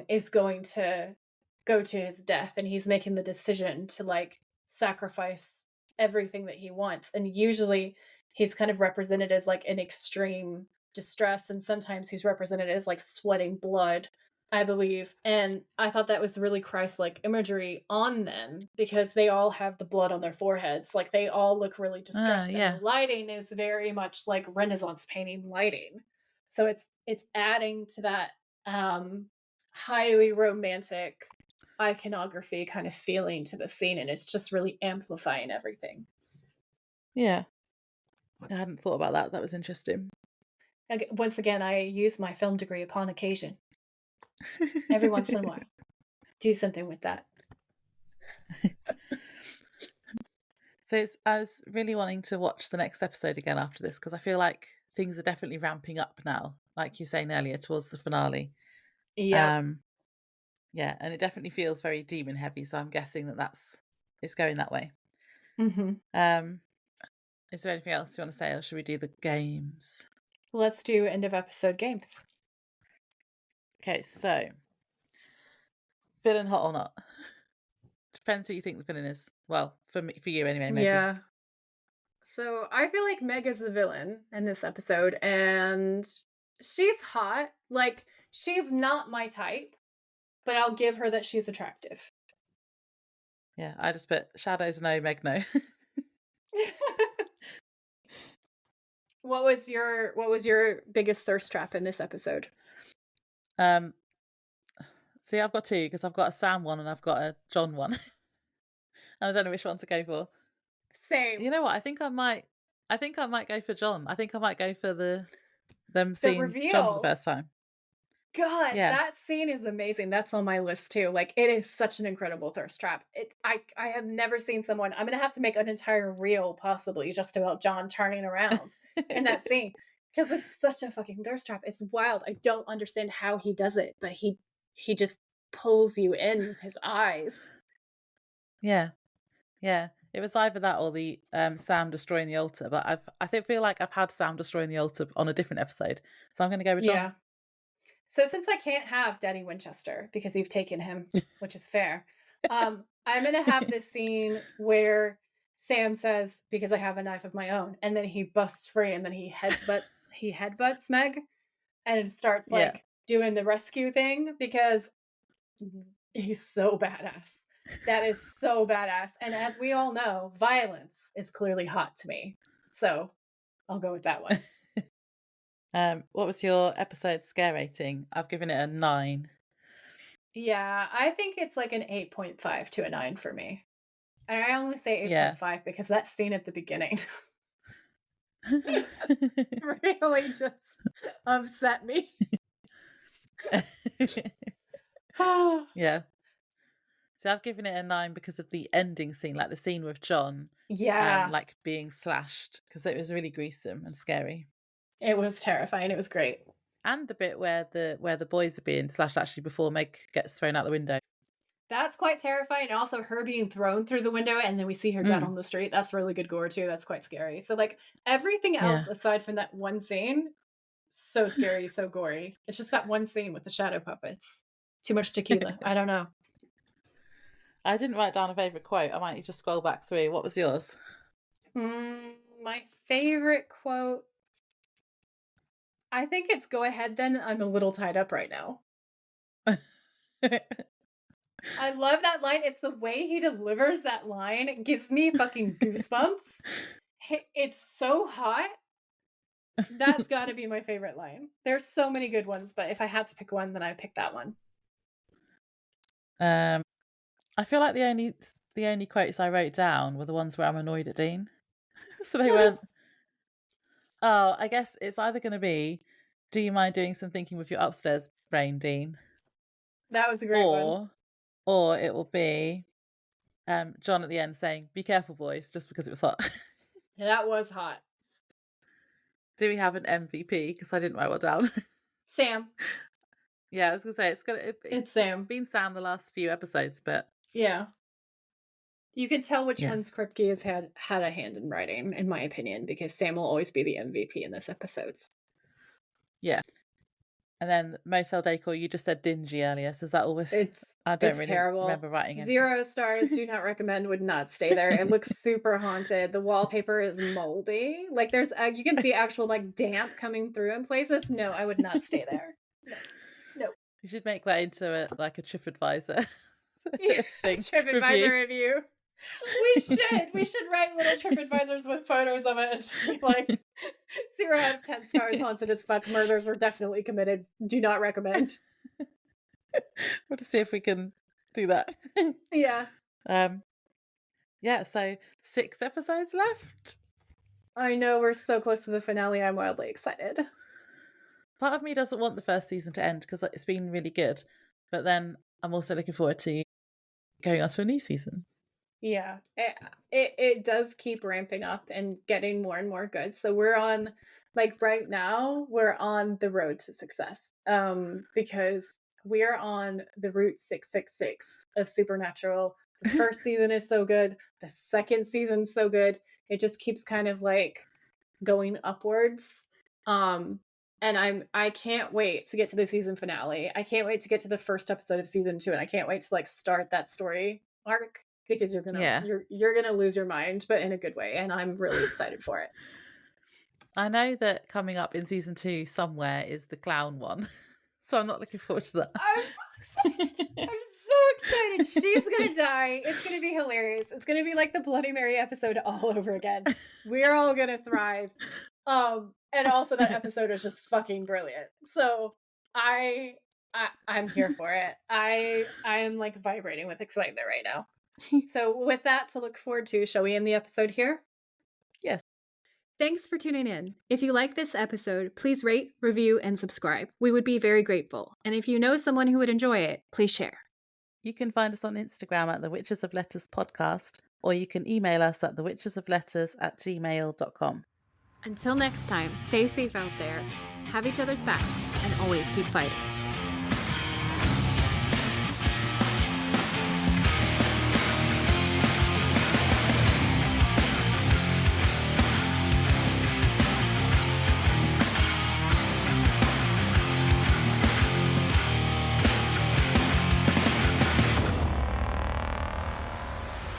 is going to go to his death, and he's making the decision to like sacrifice everything that he wants. And usually he's kind of represented as like an extreme distress, and sometimes he's represented as like sweating blood, I believe. And I thought that was really Christ-like imagery on them, because they all have the blood on their foreheads. Like they all look really distressed. And the lighting is very much like Renaissance painting lighting. So it's adding to that highly romantic iconography kind of feeling to the scene, and it's just really amplifying everything. Yeah. I hadn't thought about that. That was interesting. Once again, I use my film degree upon occasion. Every once in a while. Do something with that. So I was really wanting to watch the next episode again after this, because I feel like things are definitely ramping up now, like you were saying earlier, towards the finale. Yeah. Yeah, and it definitely feels very demon heavy, so I'm guessing it's going that way. Is there anything else you want to say, or should we do the games? Let's do end of episode games. Okay, so villain hot or not? Depends who you think the villain is. Well, for you anyway, maybe. Yeah. So I feel like Meg is the villain in this episode, and she's hot. Like, she's not my type, but I'll give her that she's attractive. Yeah, I just put Shadows no, Meg no. What was your biggest thirst trap in this episode? See, I've got two because I've got a Sam one and I've got a John one, and I don't know which one to go for. Same. You know what? I think I might go for John. I think I might go for them seeing John for the first time. God, that scene is amazing. That's on my list too. Like, it is such an incredible thirst trap. I have never seen someone. I'm gonna have to make an entire reel, possibly, just about John turning around in that scene because it's such a fucking thirst trap. It's wild. I don't understand how he does it, but he just pulls you in with his eyes. Yeah. It was either that or the Sam destroying the altar. But I feel like I've had Sam destroying the altar on a different episode, so I'm going to go with John. Yeah. So since I can't have Daddy Winchester because you've taken him, which is fair, I'm going to have this scene where Sam says, because I have a knife of my own, and then he busts free and then he headbutts Meg and starts doing the rescue thing because he's so badass. That is so badass. And as we all know, violence is clearly hot to me. So I'll go with that one. What was your episode scare rating? I've given it a 9. Yeah, I think it's like an 8.5 to a 9 for me. And I only say 8.5 because that scene at the beginning really just upset me. Yeah. So I've given it a 9 because of the ending scene, like the scene with John. Yeah. Like being slashed, because it was really gruesome and scary. It was terrifying. It was great. And the bit where the boys are being slashed actually before Meg gets thrown out the window. That's quite terrifying. And also her being thrown through the window and then we see her dead on the street. That's really good gore too. That's quite scary. So like everything else aside from that one scene, so scary, so gory. It's just that one scene with the shadow puppets. Too much tequila. I don't know. I didn't write down a favourite quote. I might just scroll back through. What was yours? My favourite quote, I think it's "Go ahead then, I'm a little tied up right now." I love that line. It's the way he delivers that line. It gives me fucking goosebumps. It's so hot. That's got to be my favorite line. There's so many good ones, but if I had to pick one, then I'd pick that one. I feel like the only quotes I wrote down were the ones where I'm annoyed at Dean. So they went, oh, I guess it's either going to be, do you mind doing some thinking with your upstairs brain, Dean? That was a great one. Or it will be John at the end saying, be careful, boys, just because it was hot. Yeah, that was hot. Do we have an MVP? Because I didn't write one down. Sam. Yeah, I was going to say, it's Sam. It's been Sam the last few episodes, but... Yeah. You can tell which ones Kripke has had a hand in writing, in my opinion, because Sam will always be the MVP in this episodes. Yeah. And then Motel Decor, you just said dingy earlier, so is that always... I don't really terrible. Remember writing it. 0 stars, do not recommend, would not stay there. It looks super haunted. The wallpaper is moldy. Like there's, you can see actual like damp coming through in places. No, I would not stay there. No. You should make that into a TripAdvisor thing. TripAdvisor review. We should write little TripAdvisors with photos of it and just be like 0 out of 10 stars, haunted as fuck, murders were definitely committed, do not recommend. We'll just see if we can do that. Yeah. Yeah, so 6 episodes left. I know, we're so close to the finale. I'm wildly excited. Part of me doesn't want the first season to end because it's been really good, but then I'm also looking forward to going on to a new season. Yeah, it does keep ramping up and getting more and more good. So we're on, like right now, we're on the road to success. Because we're on the Route 666 of Supernatural. The first season is so good. The second season's so good. It just keeps kind of like going upwards. And I can't wait to get to the season finale. I can't wait to get to the first episode of season 2, and I can't wait to like start that story arc. Because you're gonna lose your mind, but in a good way, and I'm really excited for it. I know that coming up in season 2 somewhere is the clown one, so I'm not looking forward to that. I'm so excited. She's gonna die. It's gonna be hilarious. It's gonna be like the Bloody Mary episode all over again. We're all gonna thrive. And also that episode was just fucking brilliant. So I'm here for it. I am like vibrating with excitement right now. So with that to look forward to, shall we end the episode here? Yes. Thanks for tuning in. If you like this episode, please rate, review, and subscribe. We would be very grateful. And if you know someone who would enjoy it, please share. You can find us on Instagram at the Witches of Letters podcast, or you can email us at thewitchesofletters@gmail.com. Until next time, stay safe out there, have each other's backs, and always keep fighting.